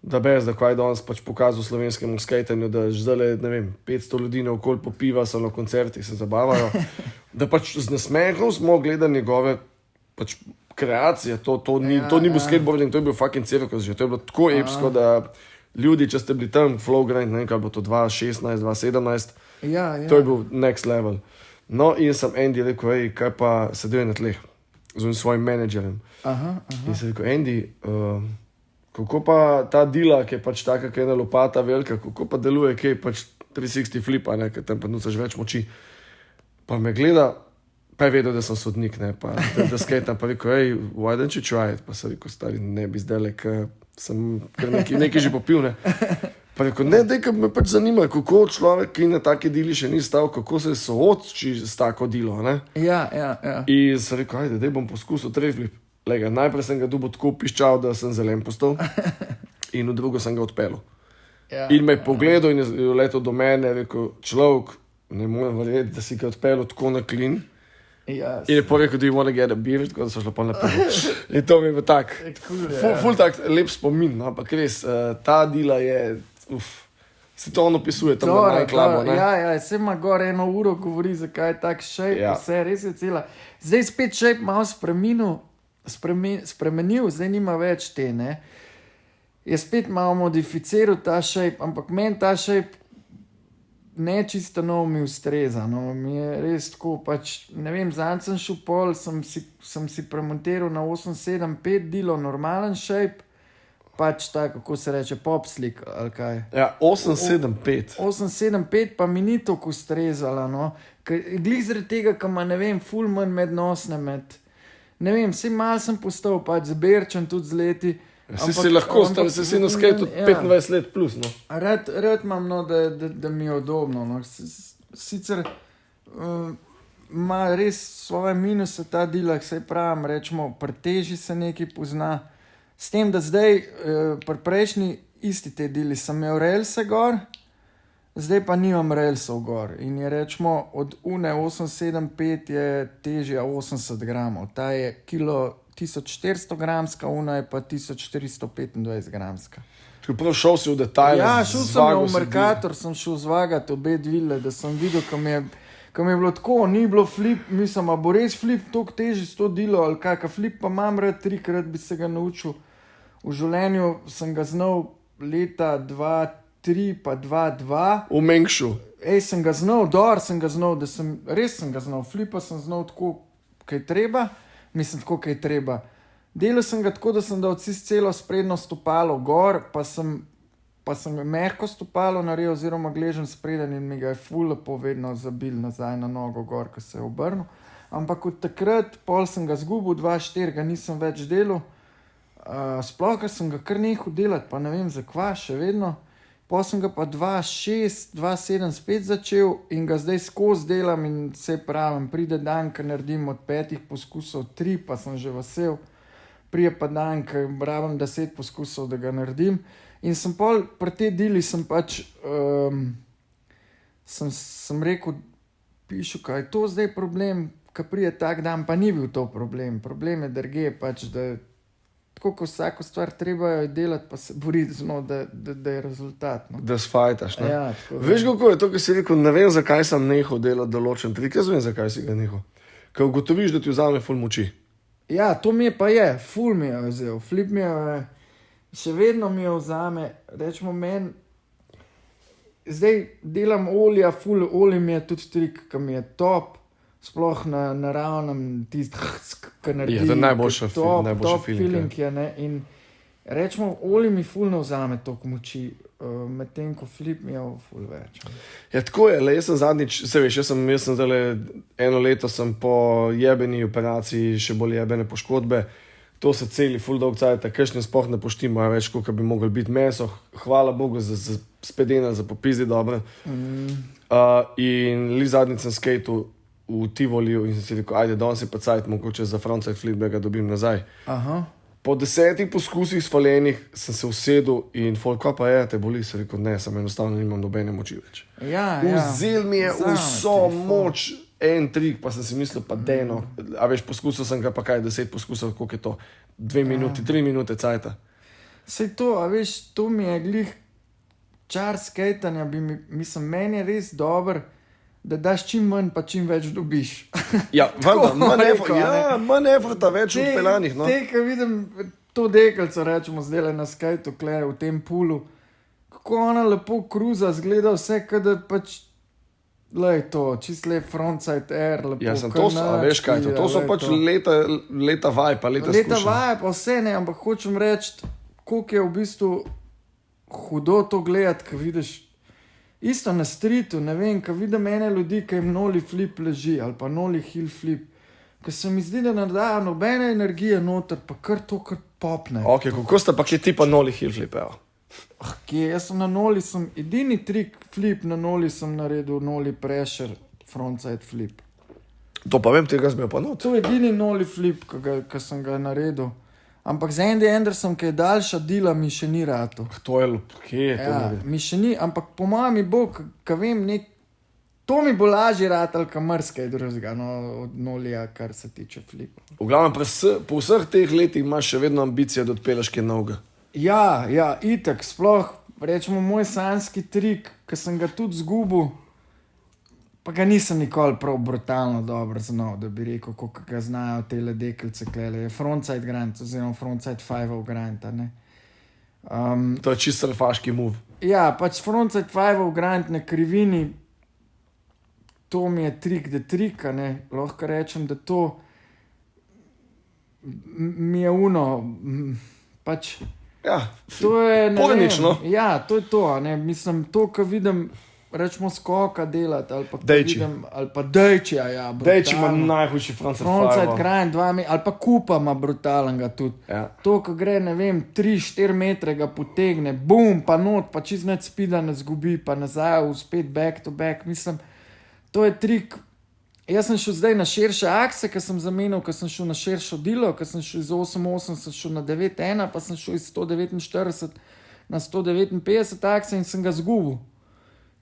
da kaj danes pač pokazal slovenskemu skejtanju, da zdaj, ne vem, 500 ljudi naokoli popiva, so na koncertih, se zabavajo, da pač z nasmehom smo gledali njegove pač kreacije, to ni bil skateboarding, to je bil fucking cirkus že, to je bilo tako epsko, da ljudi, če ste bili tam, Flowgrind, ne vem, kaj bo to 2016, 2017, to je bil next level. No, in sem Andy rekel, kaj pa sedel na tleh z svojim menedžerjem. In sem rekel, Andy, kako pa ta dila, ki je pač taka, ki je ena lopata velika, kako pa deluje, ki je pač 360 flipa, ne, ker tam pa nucaš več moči. Pa me gleda, pa je vedel, da sem sodnik, ne, pa da skejtam, pa rekel, hey, why don't you try it? Pa sem rekel, stari, ne bi zdaj, sem nekaj že popil, ne. Pa rekel, ne, dej, me pač zanima, kako človek, ki na take dili še ni stal, kako se sooči s tako dilo, ne. Ja. In sem rekel, ajde, dej bom poskusil treflip. Lega, najprej sem ga dobil tako piščal, da sem zelen postal in v drugo sem ga odpeljal. Ja, in me je pogledal in je letel do mene, rekel, človek, ne morem verjeti, da si ga odpeljal tako na klin. Yes. In je povedal, do you want to get a beer, tako da so šlo pa naprej. In to mi je tak, ful tak lep spomin, no, ampak res, ta dila je, si to on opisuje, tam na najklabo, ne? Ja, se ima gor 1 uro govori, zakaj je tak shape, vse, res je cela. Zdaj spet shape malo spremenil, zdaj nima več te, ne. Je spet malo modificiral ta shape, ampak meni ta shape ne čisto nov mi ustreza, no, mi je res tako, pač, ne vem, zanj sem šel pol, sem si premontiral na 875 dilo, normalen shape, pač tako, kako se reče, pop slik, ali kaj. Ja, 875. 875 pa mi ni toliko ustrezala, no, glih zaradi tega, ker ima, ne vem, ful manj mednosne ne vem, vsi mal sem postal pač zberčen tudi z leti. Si lahko, si na skateu 25 let plus, no. Rad imam, no, da mi je udobno, no. Sicer ima res svoje minuse ta dila, saj pravim, rečemo, pri teži se nekaj pozna. S tem, da zdaj pri prejšnji isti te dili sem imel relse gor, zdaj pa nimam relsov gor. In je rečemo, od une 875 je težja 80 gramov. Ta je kilo 1400 gramska, una je pa 1425 gramska. Tako prav šel si v detajle. Ja, šel sem v Mercator, sem šel zvagati obe dvile, da sem videl, kam je bilo tako, ni bilo flip, mislim, a bo res flip toliko teži s to dilo, ali kaka flip pa imam rad, 3-krat bi se ga naučil. V življenju sem ga znal leta 2003 pa 2002. V Mengšu. Sem ga znal, res sem ga znal, flipa sem znal tako, kaj treba, Delal sem ga tako, da sem dal celo sprednjo stopalo gor, pa sem mehko stopalo naredil, oziroma gležen spreden in mi ga je ful lepo vedno zabil nazaj na nogo gor, ko se je obrnil. Ampak od takrat, pol sem ga zgubil, 2-4 ga nisem več delal, sploh, ker sem ga kar nehal delati, pa ne vem zakva, še vedno. Pol sem ga pa 2-6, 2-7 spet začel in ga zdaj skozi delam in se pravim, pride dan, ko naredim od 5 poskusov 3, pa sem že vesel. Prije pa dan, ko rabim 10 poskusov, da ga naredim. In sem pol, pri te dili sem pač, sem rekel, pišu, kaj je to zdaj problem, ko prije tak dan, pa ni bil to problem. Problem je drugje, pač, da tako, ko vsako stvar treba jo delati, pa se boriti, no, da je rezultat. No. Da sfajtaš, ne? Ja, veš, kako je to, ki si rekel, ne vem, zakaj sem nehal delati določen trik, jaz vem, zakaj si ga nehal. Ker ugotoviš, da ti vzame ful moči. Ja, to mi je pa je, ful mi je vzel, flip mi je, še vedno mi je vzame, rečemo meni, zdaj delam olja, ful olje mi je tudi trik, ki mi je top, sploh na naravnem tist, ki naredi. Ja, to je najboljši feeling je, ne, in rečemo, olje mi ful ne vzame toliko moči, medtem ko flip mi je ful več. Ja, tako je, jaz sem zadnjič, se veš, jaz sem zdaj 1 leto sem po jebeni operaciji, še bolj jebene poškodbe, to se celi ful dolg cajt, kakšne sploh ne poštimo, več, koliko bi mogli biti meso, hvala Bogu za spedena, za popizdi dobre. In li zadnjič sem skateu v Tivoliju in sem si rekel, ajde, danes je pa cajt, mogoče za frontside flip, da ga dobim nazaj. Aha. Po 10 poskusih sfaljenih sem se usedel in folk, pa je, te boli, sem rekel, ne, sem enostavno nimam nobene moči več. Ja. Vzel mi je vso moč, en trik, pa sem si mislil, pa deno, a veš, poskusil sem ga pa kaj, 10 poskusov, koliko je to, 2 minuti, 3 minute cajta. Sej to, a veš, to mi je glih čar skejtanja, mislim, meni je res dober, da daš čim manj, pa čim več dobiš. Ja, manj efrta več odpeljanih, no. Te, ko vidim to dekelco, rečemo, zdaj na skejtu, kler v tem pulu, kako ona lepo kruza, zgleda vse, kada pač, lej to, čist lep frontside air, lepo. Ja, sem to, a veš kaj, to so pač leta vaj, pa leta skušnja. Leta vaj, pa vse ne, ampak hočem reči, koliko je v bistvu hudo to gledati, ko vidiš, isto na streetu, ne vem, ko vidim ene ljudi, ki jim noli flip leži, ali pa noli heel flip, ko se mi zdi, da nadajo nobene energije noter, pa kar to, kar popne. Ok, kako sta pa kje tipa noli hill flip, evo? Jaz sem na noli, edini trik flip na noli sem naredil, noli pressure, frontside flip. To pa vem, tega zmejo pa not. To je edini noli flip, ki sem ga naredil. Ampak za Andy Anderson, ki je daljša dila, mi še ni rato. To je, kje je to naredil? Mi še ni, ampak po mojem mi bo, ka vem, to mi bo lažje ratal, ka mrskaj drugega, no, od nolija, kar se tiče flipa. V glavnem, po vseh teh letih imaš še vedno ambicije, da odpeleš kje novega. Ja, itak, sploh, rečemo, moj sanski trik, ki sem ga tudi zgubil, pa ga nisem nikoli prav brutalno dobro znal, da bi rekel, kako ga znajo te dekelce klele. Frontside grind, oziroma frontside five-ov grind, ne. To je čisto surfaški move. Ja, pač frontside five-ov grind na krivini, to mi je trik, ne. Lahko rečem, da to mi je pač... Ja, to je, ne pornično. vem, ja, to je to, ne, mislim, to, ko vidim, rečemo skoka delati, ali pa Dejči. vidim, ali pa Dejčija, ja, brutalno. Dejči ima najhujši frontside grind, ali pa Kupa ima brutalnega tudi. Ja. To, ko gre, ne vem, 3-4 metre ga potegne, bum, pa not, pa čist net spida ne zgubi, pa nazaj, spet back to back, mislim, to je trik. Jaz sem šel zdaj na širše akse, ker sem zamenil, ker sem šel na širšo dilo, ker sem šel iz 8.8, sem šel na 9.1, pa sem šel iz 149 na 159 akse in sem ga zgubil.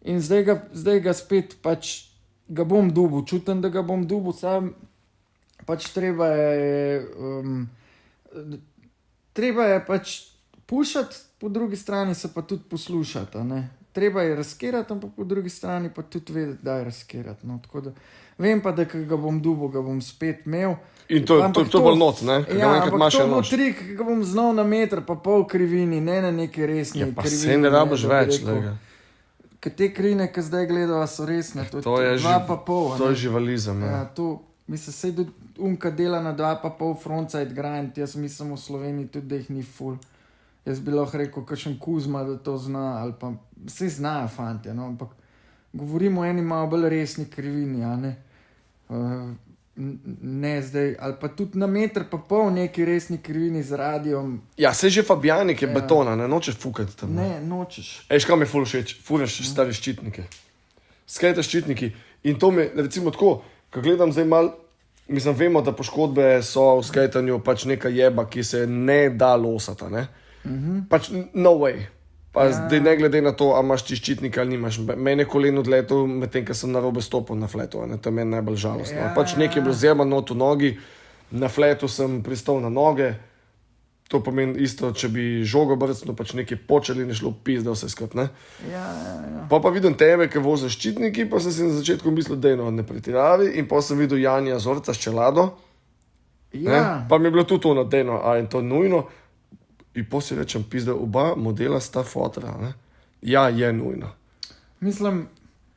In zdaj ga spet pač ga bom dubil, čutim, da ga bom dubil, sam pač treba je pač pušati, po drugi strani se pa tudi poslušati, ne. Treba je razkirati, ampak po drugi strani pa tudi vedeti, da je razkirati, no, tako da vem pa, da ga bom dubil, ga bom spet imel. In to bolj not, ne? Ja, ampak to bo trik, ki ga bom znal na meter pa pol krivini, ne na neki resni krivini. Ja, pa se ne rabiš več, lega. Ker te krivine, ki zdaj gledava, so resne, to je 2,5. To je živalizem, ja. Ja, to, mislim, sej unka dela na 2,5 frontside grind, jaz mislim v Sloveniji tudi, da jih ni full. Jaz bi lahko rekel, kakšen Kuzma, da to zna, ali pa vse znajo fantje, no, ampak govorimo o eni malo bolj resni krivini, a ne. Ne zdaj, ali pa tudi na meter pa pol neki resni krivini z radijom. Ja, sej že Fabijanik je betona, ne nočeš fukati tam. Ne, nočeš. Ej, škaj mi je ful všeč, furaš stari ščitnike. Skajte ščitniki. In to mi, recimo tako, ko gledam zdaj mal, mislim, vemo, da poškodbe so v skajtanju pač neka jeba, ki se ne da losata, ne. Pač no way. Pa zdaj ne glede na to, a imaš ti ščitnik ali nimaš. Mene kolen odletel, medtem, ko sem narobe stopil na fletu, ne, to je meni najbolj žalostno. Pač nekaj je bilo zjema not v nogi, na fletu sem pristal na noge, to pomeni isto, če bi žogo brcnil, pač nekaj počeli in je šlo pizda vse skrat, ne. Ja. Pa vidim tebe, ki voziš ščitniki, pa sem si na začetku mislil, da ne pretiravi, in pa sem videl Janija Zorca s čelado, ne, pa mi je bilo tudi to na deno, a je to nujno. In potem si rečem, pizda, oba modela sta fotra, ne? Ja, je nujno. Mislim...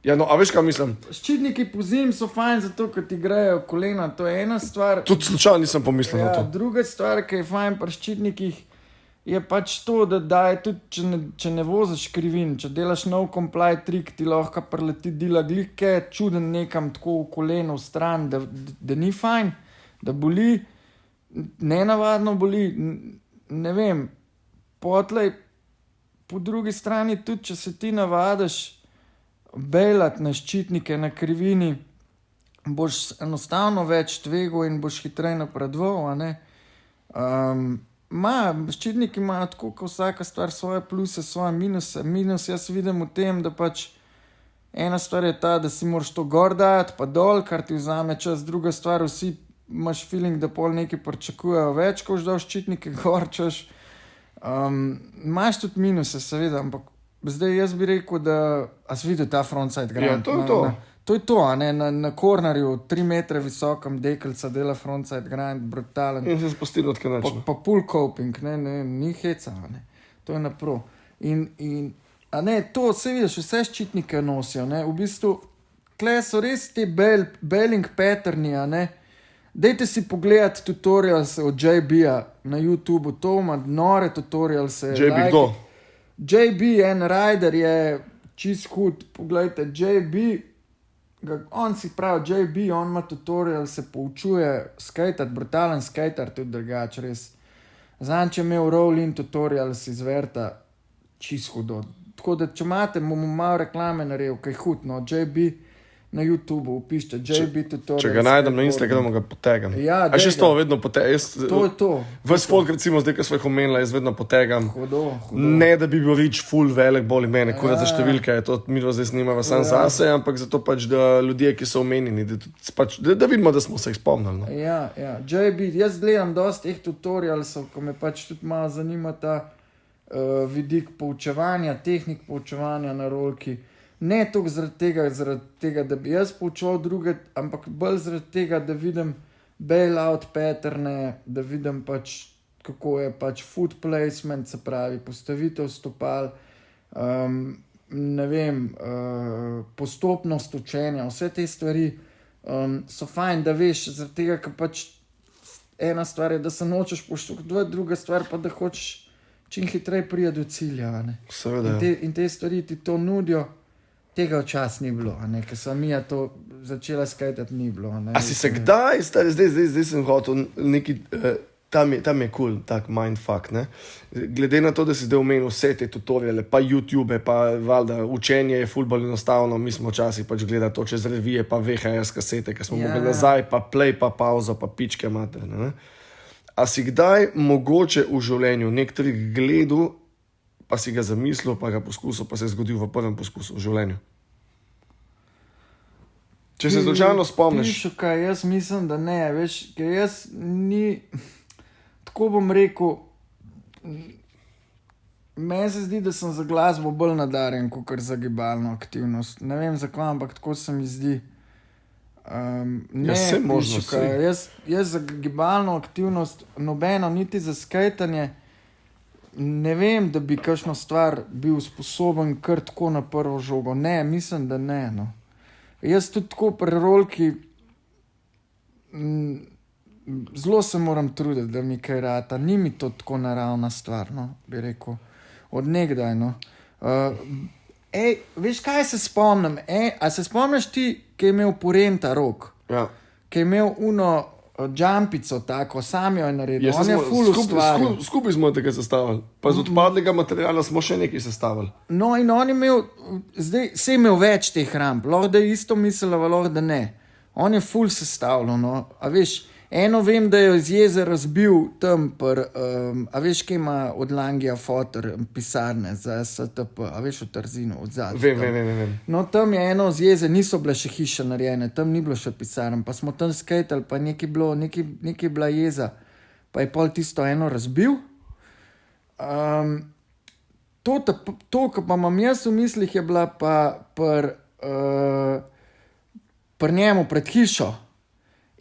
Ja, no, a veš, kaj mislim? Ščitniki po zim so fajn zato, ker ti grejo kolena, to je ena stvar. Tudi slučajno nisem pomislil na to. Druga stvar, ki je fajn pri ščitnikih, je pač to, da je tudi, če ne voziš krivin, če delaš nov comply trik, ti lahko preleti dila glike, čuden nekam tako v koleno v stran, da ni fajn, da boli, nenavadno boli. Ne vem, potlej, po drugi strani tudi, če se ti navadiš bejlati na ščitnike na krivini, boš enostavno več tvegal in boš hitreje napredoval, a ne. Ščitniki imajo tako, kot vsaka stvar svoje pluse, svoje minuse. Minus jaz vidim v tem, da pač ena stvar je ta, da si moraš to gor dati, pa dol, kar ti vzame čas, druga stvar, vsi imaš feeling, da pol nekaj pričakujejo več, ko už dal ščitnike gor, češ. Imaš tudi minuse, seveda, ampak zdaj jaz bi rekel, da... A si videl ta frontside grind? Ja, to je to. To je to, a ne, na kornerju, 3 metre visokem dekelca dela frontside grind, brutalen. In se spustili od kanača. Pa pull coping, ne, ni heca, ne. To je napro. In, a ne, to, vse vidiš, vse ščitnike nosijo, ne, v bistvu, tle so res te bailing patterni, a ne. Dajte si pogledati tutorials od JB-a na YouTubeu, to ima nore tutorialse. JB kdo? JB, en rider je čist hud, poglejte, JB, on si pravi JB, on ima tutorial, se poučuje skejtati, brutalen skejtar, tudi drugač, res. Zanj, če imel roll-in tutorials izverta, čisto hudo. Tako da, če imate, bomo malo reklame naredil, kaj hudno, JB na YouTubeu, upišite JB tutorials. Če ga najdem na Instagramu, ga potegam. Ja, a še s to vedno potegam? To je to. Ves folk, recimo, zdaj, ko smo jih omenila, jaz vedno potegam. Hudo. Ne, da bi bil več full velik, boli mene, kurat za številke, to mi zdaj snimava sam zase, ampak zato pač, da ljudje, ki so omenjeni, da vidimo, da smo se jih spomnili. No. Ja, JB, jaz gledam dosti teh tutorialsov, ko me pač tudi malo zanima ta vidik poučevanja, tehnik poučevanja na rolki. Ne toliko zaradi tega, da bi jaz poučal druge, ampak bolj zaradi tega, da vidim bailout patterne, da vidim pač, kako je pač foot placement, se pravi postavitev stopal, ne vem, postopnost učenja, vse te stvari so fajn, da veš, zaradi tega, ker pač ena stvar je, da se nočeš poštovati, druga stvar pa, da hočeš čim hitreje priti do cilja. Seveda. In te stvari ti to nudijo. Tega včasih ni bilo, ker sem mi to začela skajtati, ni bilo. A si se kdaj, zdaj sem hotel neki, tam je cool, tak mindfuck, ne? Glede na to, da si zdaj omenil vse te tutoriale, pa YouTube, pa valjda učenje je ful bolj enostavno, mi smo včasih pač gledali to čez revije, pa VHS kasete, ker smo mogli nazaj, pa play, pa pauzo, pa pičke materne, ne? A si kdaj mogoče v življenju nek trik gledal, pa si ga zamislil, pa ga poskusil, pa se je zgodil v prvem poskusu v življenju? Če se slučajno spomniš... Kaj, jaz mislim, da ne, veš, ker jaz ni... Tako bom rekel, meni se zdi, da sem za glasbo bolj nadarjen, kot za gibalno aktivnost. Ne vem zakaj, ampak tako se mi zdi. Jaz za gibalno aktivnost, nobeno, niti za skejtanje, ne vem, da bi kakšno stvar bil sposoben kar tako na prvo žogo. Ne, mislim, da ne. No. Jaz tudi tako pri rolki zelo se moram truditi, da mi kaj rata. Ni mi to tako naravna stvar, no, bi rekel. Od nekdaj, no. Veš, kaj se spomnim? A se spomniš ti, ki je imel Porenta rok? Ja. Ki je imel džampico tako, sam jo je naredil. On je ful ustvaril. Skupaj smo tega sestavili. Pa z odpadlega materiala smo še nekaj sestavili. No in on je imel, zdaj se je imel več teh ramp. Lahko da je isto mislila, lahko da ne. On je ful sestavljal, no. A veš, eno vem, da je iz jezera razbil tam a veš, kaj ima od Langija fotor pisarne za STP, a veš, v Trzinu, od zadnje. Vem. No, tam je eno z jezera, niso bile še hiše narejene, tam ni bilo še pisarn, pa smo tam skejtali, pa nekaj bila jeza, pa je pol tisto eno razbil. To, kar pa imam jaz v mislih, je bila pa pri njemu pred hišo.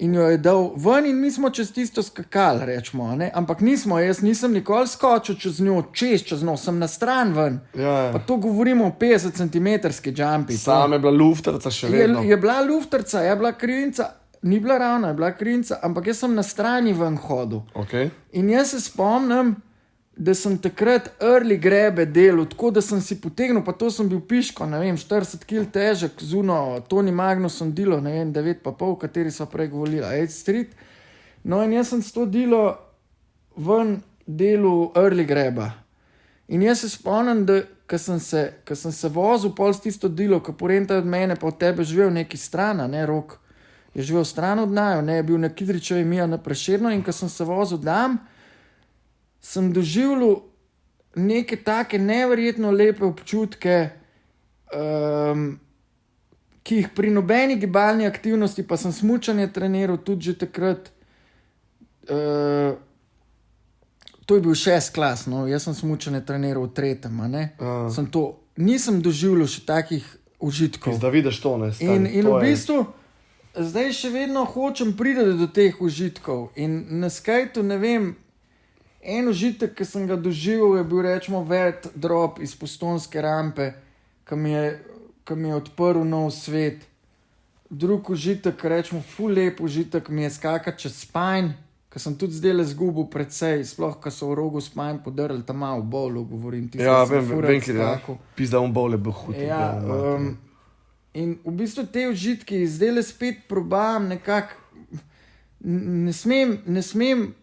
In jo je dal ven in mi smo čez tisto skakali, rečemo, ne? Ampak jaz nisem nikoli skočil čez njo, čez njo, sem na stran ven. Ja. Pa to govorimo o 50 centimetrski jumpi. Sam je bila luftarca še vedno. Je bila luftarca, je bila krinca, ni bila ravna, je bila krinca, ampak jaz sem na strani ven hodil. Okay. In jaz se spomnim, da sem takrat early grebe delal, tako da sem si potegnil, pa to sem bil piško, ne vem, 40 kg težek, zuno, Toni Magnusom dilo, ne vem, 9,5, kateri so prej govorili, 8 Street. No in jaz sem s to dilo ven delu early greba. In jaz se spomnim, da ko sem se vozil pol s tisto dilo, ko Porenta od mene, pa od tebe živel neki strana, ne, Rok, je živel stran od naju, ne, je bil na Kidričevi Mija na Prešerno in ko sem se vozil dam, sem doživljal neke take neverjetno lepe občutke, ki jih pri nobeni gibalni aktivnosti, pa sem smučanje treniral tudi že takrat, to je bil 6. klas, no, jaz sem smučanje treniral v 3., a ne, nisem doživljal še takih užitkov. Da vidiš to, ne, in v bistvu, zdaj še vedno hočem priti do teh užitkov in na skajtu, ne vem, en užitek, ki sem ga doživel, je bil rečemo vert drop iz Postojnske rampe, ki mi je odprl nov svet. Drug užitek, rečemo ful lep užitek, mi je skakati čez spajn, ki sem tudi zdaj le zgubil precej, sploh, ko so v rogu spajn podrli, tam malo v bolu, govorim. Ja, vem, kjer je. Pizda bol je bil hud. Ja, in v bistvu te užitki, zdaj le spet probam nekako, ne smem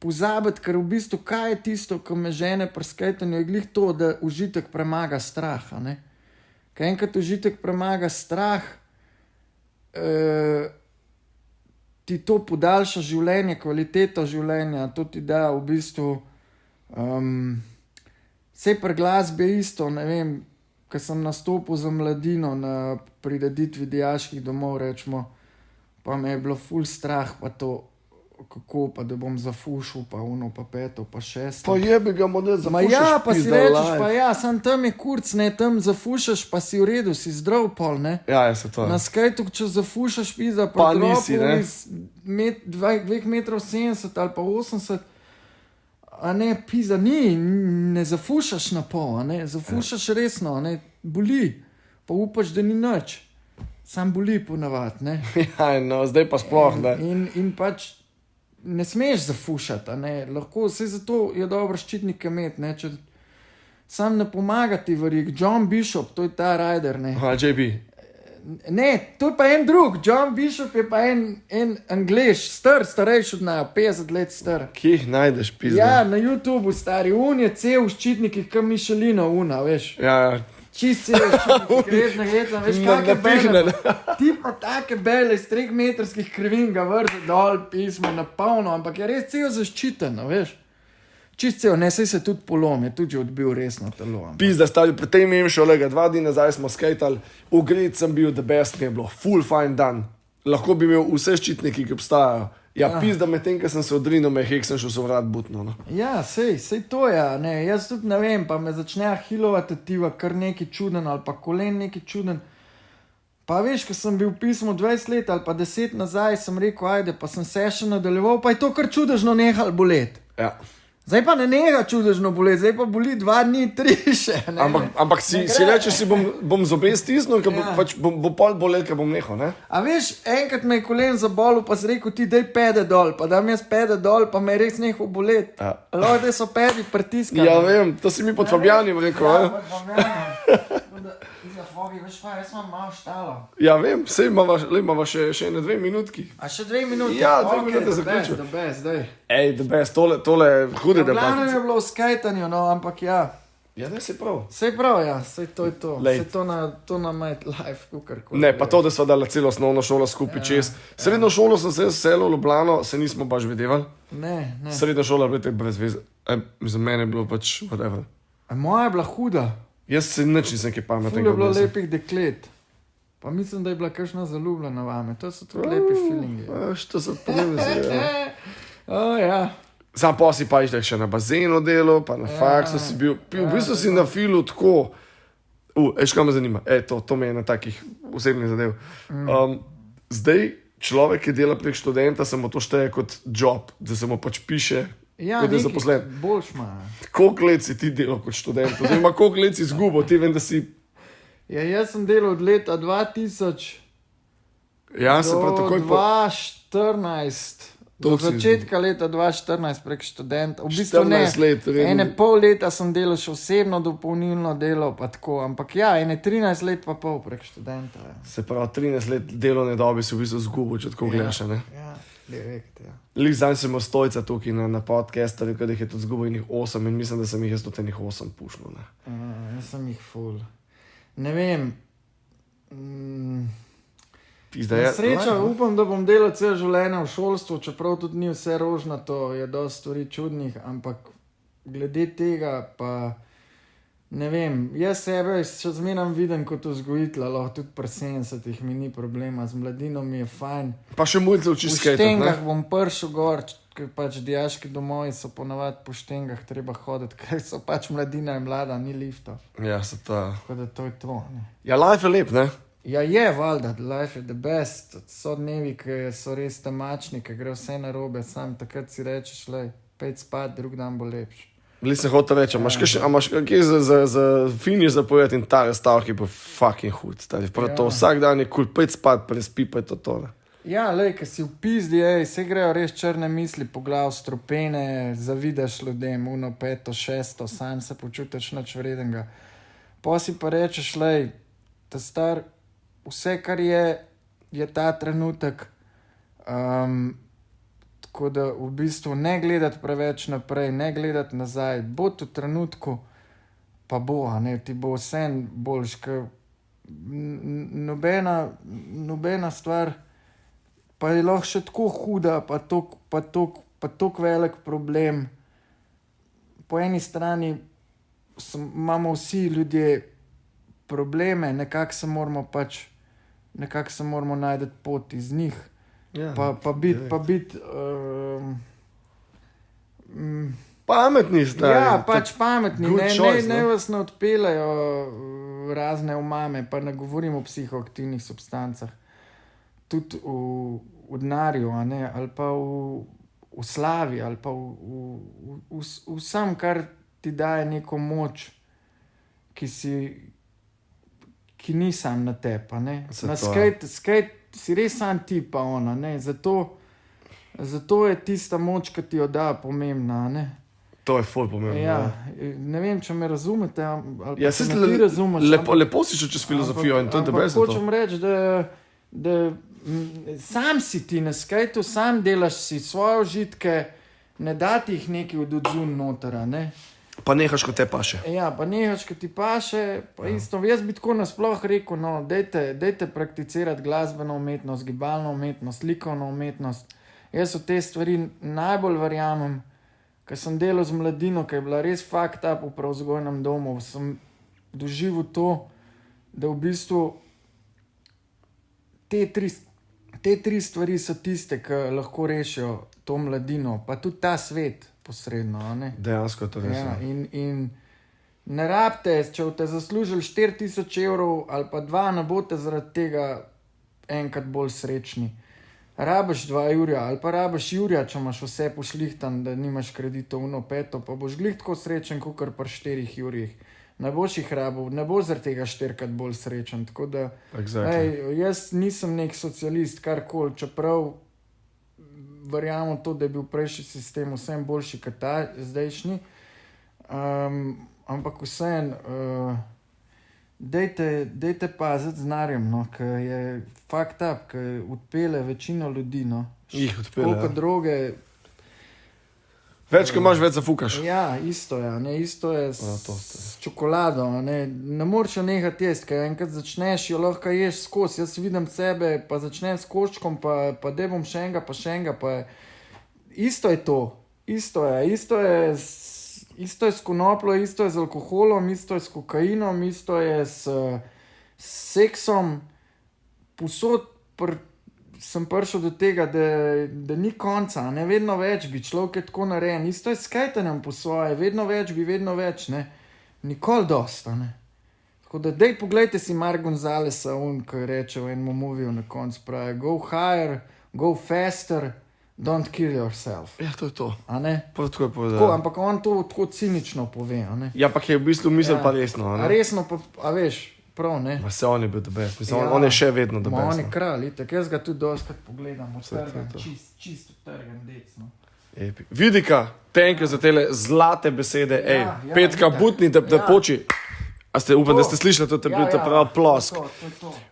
pozabiti, ker v bistvu kaj je tisto, ko me žene pri skejtanju, je glih to, da užitek premaga strah. Ker enkrat užitek premaga strah, ti to podaljša življenje, kvaliteto življenja, to ti da v bistvu, vse pri glasbi je isto, ne vem, ko sem nastopil za mladino na prireditvi dijaških domov, rečemo, pa me je bilo ful strah, pa to, kako pa da bom zafušil, pa uno, pa peto, pa šesto. Pa jebi ga model, zafušaš ja, pa si rečeš, live. pa ja, sam tam je kurc, ne, tam zafušaš, pa si v redu, si zdrav pol, ne. Ja, je se to. Na skejtu, če zafušaš pizda, pa nisi, ne. iz 2,70 metrov ali pa 80, a ne, pizda, ne zafušaš na pol, ne, zafušaš resno, ne, boli, pa upaš, da ni nič. Sam boli ponavadi, ne. Ja, no, zdaj pa sploh, ne. In pač ne smeš zafušati, ne, lahko, vse zato je dobro ščitnike imeti, ne, če sam ne pomaga ti varik, John Bishop, to je ta rider, ne. Aha, JB. Ne, to je pa en drug, John Bishop je pa en Anglež, starejši od najo, 50 let star. Kje jih najdeš, pizda? Ja, na YouTubeu, stari, je cel v ščitnikih, kam Michelino, veš. Ja, Čist cel ščitnik, resno hecam, veš, kake bele, ti pa take bele iz 3 metrskih krivin ga vrže dol, pismo na polno, ampak je res cel zaščiten, veš. Čist cel, ne, sej se tudi polom, je tudi že odbil resno telo. Pizda, stali, pri tem imam še olega, 2 dni nazaj smo skejtali, v Grid sem bil the best, mi je bilo full fine dan. Lahko bi imel vse ščitniki, ki obstajajo. Ja, pizda, med tem, ko sem se odrinil, me hek sem šel so vrat butno, no. Ja, sej to je, ne, jaz tudi ne vem, pa me začne hilova tetiva, kar neki čuden, ali pa kolen neki čuden. Pa veš, ko sem bil pismo 20 let ali pa 10 nazaj, sem rekel, ajde, pa sem se še nadaljeval, pa je to kar čudežno nehal bolet. Ja. Zdaj pa ne neha čudežno bolet, zdaj pa boli 2 dni, 3 še. Ne, ampak si rečeš, bom zobe stisnil, ker pač bo pol bolet, ker bom nehal, ne? A veš, enkrat me je kolen zabolil, pa si rekel ti, daj pede dol, pa dam jaz pede dol, pa me je res nehal bolet. Ja. Lahko, da so pedi pritiskali. Ja, vem, to si mi pod Fabjanim rekel, ja, pod Fabjanim. Fogi, veš pa, jaz imam malo štalo. Ja, vem, sej imava še ene 2 minutki. A še 2 minutki? Ja, 2 minute zaključil. The best, daj. Ej, the best, tole je hude debate. Glavno je bilo v skajtanju, no, ampak ja. Ja, ne, sej prav. Sej prav, ja, sej to je to. Lej. Sej to na my life, kukarkoli. Ne, pa to, da sva dala celo osnovno šolo skupaj čez. Srednjo šolo sem se selil v Ljubljano, se nismo baš videvali. Ne. Srednja šola je bila tako brez veze. Za mene je bilo pač whatever. Moja je bila huda. Jaz se nič nisem kaj pametnega. Ful je bilo lepih deklet. Pa mislim, da je bila kakšna zaljubljena vame. To so tudi lepi feelingi. Što so pomembne, ja. Sam pa si pa ištek še na bazenu delo, pa na faksu si bil. V bistvu si na filu tako. Kaj me zanima? To me je na takih osebnih zadev. Zdaj, človek, ki dela prek študenta, se mu to šteje kot job, da se mu pač piše. Ja, kot je zaposlen. Boljš ima. Koliko let si ti delal kot študent? Oziroma, koliko let si izgubil? Ti vem, da si... Ja, jaz sem delal od leta 2000 ja, se prav takoj do 2014. Do začetka leta 2014 prek študenta. V bistvu ne. 14 let. Ene pol leta sem delal še osebno dopolnilno delo, pa tako. Ampak ja, ene 13 let pa pol prek študenta. Ja. Se prav, 13 let delovne dobe si v bistvu izgubil, če tako gledaš, ne? Ja. Direkt, ja. Lik zdaj sem stojca tukaj na podcastu, da jih je tudi zgubil enih 8 in mislim, da sem jih jaz tudi enih 8 pušnil. Jaz sem jih full. Ne vem. Sreča, upam, da bom delal cel življenje v šolstvu, čeprav tudi ni vse rožnato, je dosti stvari čudnih, ampak glede tega pa ne vem, jaz sebe še zmeram vidim kot vzgojitelja, lahko tudi pri 70-ih mi ni problema, z mladino mi je fajn. Pa še mulce učiš skejtat, ne? V štengah bom prišel gor, ker pač dijaški domovi so ponavadi po štengah treba hoditi, ker so pač mladina in mlada, ni liftov. Ja, se to. Tako da to je to, ne. Ja, life je lep, ne? Ja, je, valjda, life is the best. So dnevi, ki so res temačni, ki gre vse narobe, sam takrat si rečeš, lej, pejt spat, drug dan bo lepši. Bili se hotel reči, imaš kaj za finiš zapovedati in ta stavki bo fucking hud. To vsak dan je kul, pejt spat, prespi, pa je to tole. Ja, lej, ker si v pizdi, se grejo res črne misli po glav, stropene, zavidaš ljudem, 1, 5, 6, sam se počutiš nič vredenega. Pa si pa rečeš, lej, ta star, vse, kar je ta trenutek, Tako da v bistvu ne gledati preveč naprej, ne gledati nazaj, bo v trenutku, pa bo, ne, ti bo vse boljš, ker nobena stvar pa je lahko še tako huda, pa toliko velik problem. Po eni strani imamo vsi ljudje probleme, nekako se moramo najti pot iz njih. Ja, pa biti pametni zdaj. Ja, pač pametni, ne vas ne odpeljajo razne omame, pa ne govorim o psihoaktivnih substancah. Tudi v denarju, ali pa v slavi, ali pa v vsem, kar ti daje neko moč, ki ni sam na tepa. Na skate si res sam ti pa ona. Zato je tista moč, ki ti jo da, pomembna. To je ful pomembno. Ja, ne vem, če me razumete, ali ja, pa se ti razumeš. Lepo si šel čez filozofijo in to je dobro. Hočem reči, da sam si ti na skajtu, sam delaš si svoje užitke, ne dati jih neki od odzun notara, Pa nehaš, ko te paše. Ja, pa nehaš, ko ti paše, pa isto. Jaz bi tako nasploh rekel, dajte prakticirati glasbeno umetnost, gibalno umetnost, likovno umetnost. Jaz v te stvari najbolj verjamem, ker sem delal z mladino, ki je bila res fucked up v prevzgojnem domu, sem doživel to, da v bistvu te tri stvari so tiste, ki lahko rešijo to mladino, pa tudi ta svet posredno. Dejansko je to res. Ja, in ne rabite, če boste zaslužili 4,000 evrov ali pa 2, ne boste zaradi tega enkrat bolj srečni. Rabiš 2 Jurja ali pa rabiš Jurja, če imaš vse pošlihtan, da nimaš kreditov v peto, pa boš glih tako srečen, kakor pri 4 Jurjih. Ne boš jih rabil, ne boš zaradi tega 4krat bolj srečen. Tako da, jaz nisem nek socialist, karkoli, čeprav verjamem to, da je bil prejšnji sistem vsem boljši kot ta zdajšnji. Ampak vseeno, dejte paziti z denarjem, ker je fucked up, ker odpele večino ljudi. Jih odpele. Koliko droge. Več, ko imaš, več zafukaš. Ja, isto je. Isto je s čokolado. Ne moreš jo nehati jesti, ker enkrat začneš, jo lahko ješ skozi. Jaz vidim sebe, pa začnem s koščkom, pa debom še enega, pa še enega. Isto je to. Isto je s konopljo, isto je z alkoholom, isto je s kokainom, isto je s seksom. Povsod sem prišel do tega, da ni konca, vedno več bi človek je tako narejen. Isto je s skajtanjem po svoje, vedno več, nikoli dosta. Tako da, dej poglejte si Mark Gonzalesa, ki reče v enem moviju na koncu pravi, go higher, go faster, don't kill yourself. Ja, to je to. Tako je povedal. Ampak on to tako cinično pove. Ja, pa je v bistvu misel pa resno. Resno pa, veš, prav, Se on je bil the best. Mislim, on je še vedno the best. On je kralj, tako jaz ga tudi dostakrat pogledam, čisto trgan dec. Vidika, thank you za tele zlate besede. Petka, butni, da poči. Upam, da ste slišali, to je bil prav plosk.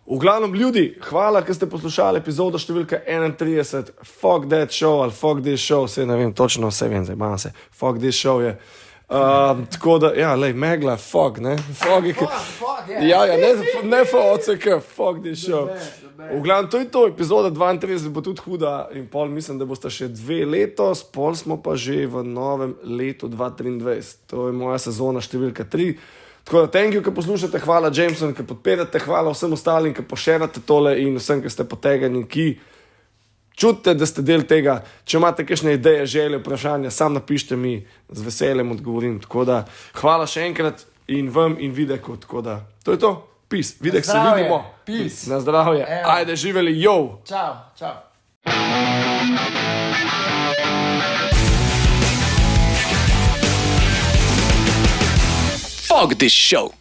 V glavnem, ljudi, hvala, ker ste poslušali epizodo številka 31. Fuck that show ali fuck this show, vse ne vem, točno vse vem, zdaj imam se. Fuck this show je. Tako da, ja, megla, fuck, ne? Fuck, ja, ne FOCK, fuck this show. V glavnem, to je to, epizoda 32 bo tudi huda in pol mislim, da boste še 2 letos, pol smo pa že v novem letu 2023. To je moja sezona številka 3. Tako da, thank you, ki poslušate, hvala Jameson, ki podpirate, hvala vsem ostalim, ki pošerate tole in vsem, ki ste potegani, ki čutite, da ste del tega. Če imate kakšne ideje, želje, vprašanja, sam napišite mi, z veseljem odgovorim. Tako da, hvala še enkrat in vam in Videku. Tako da, to je to. Peace. Videk, se vidimo. Peace. Na zdravje. Ajde, živeli, yo. Čau. Fuck this show.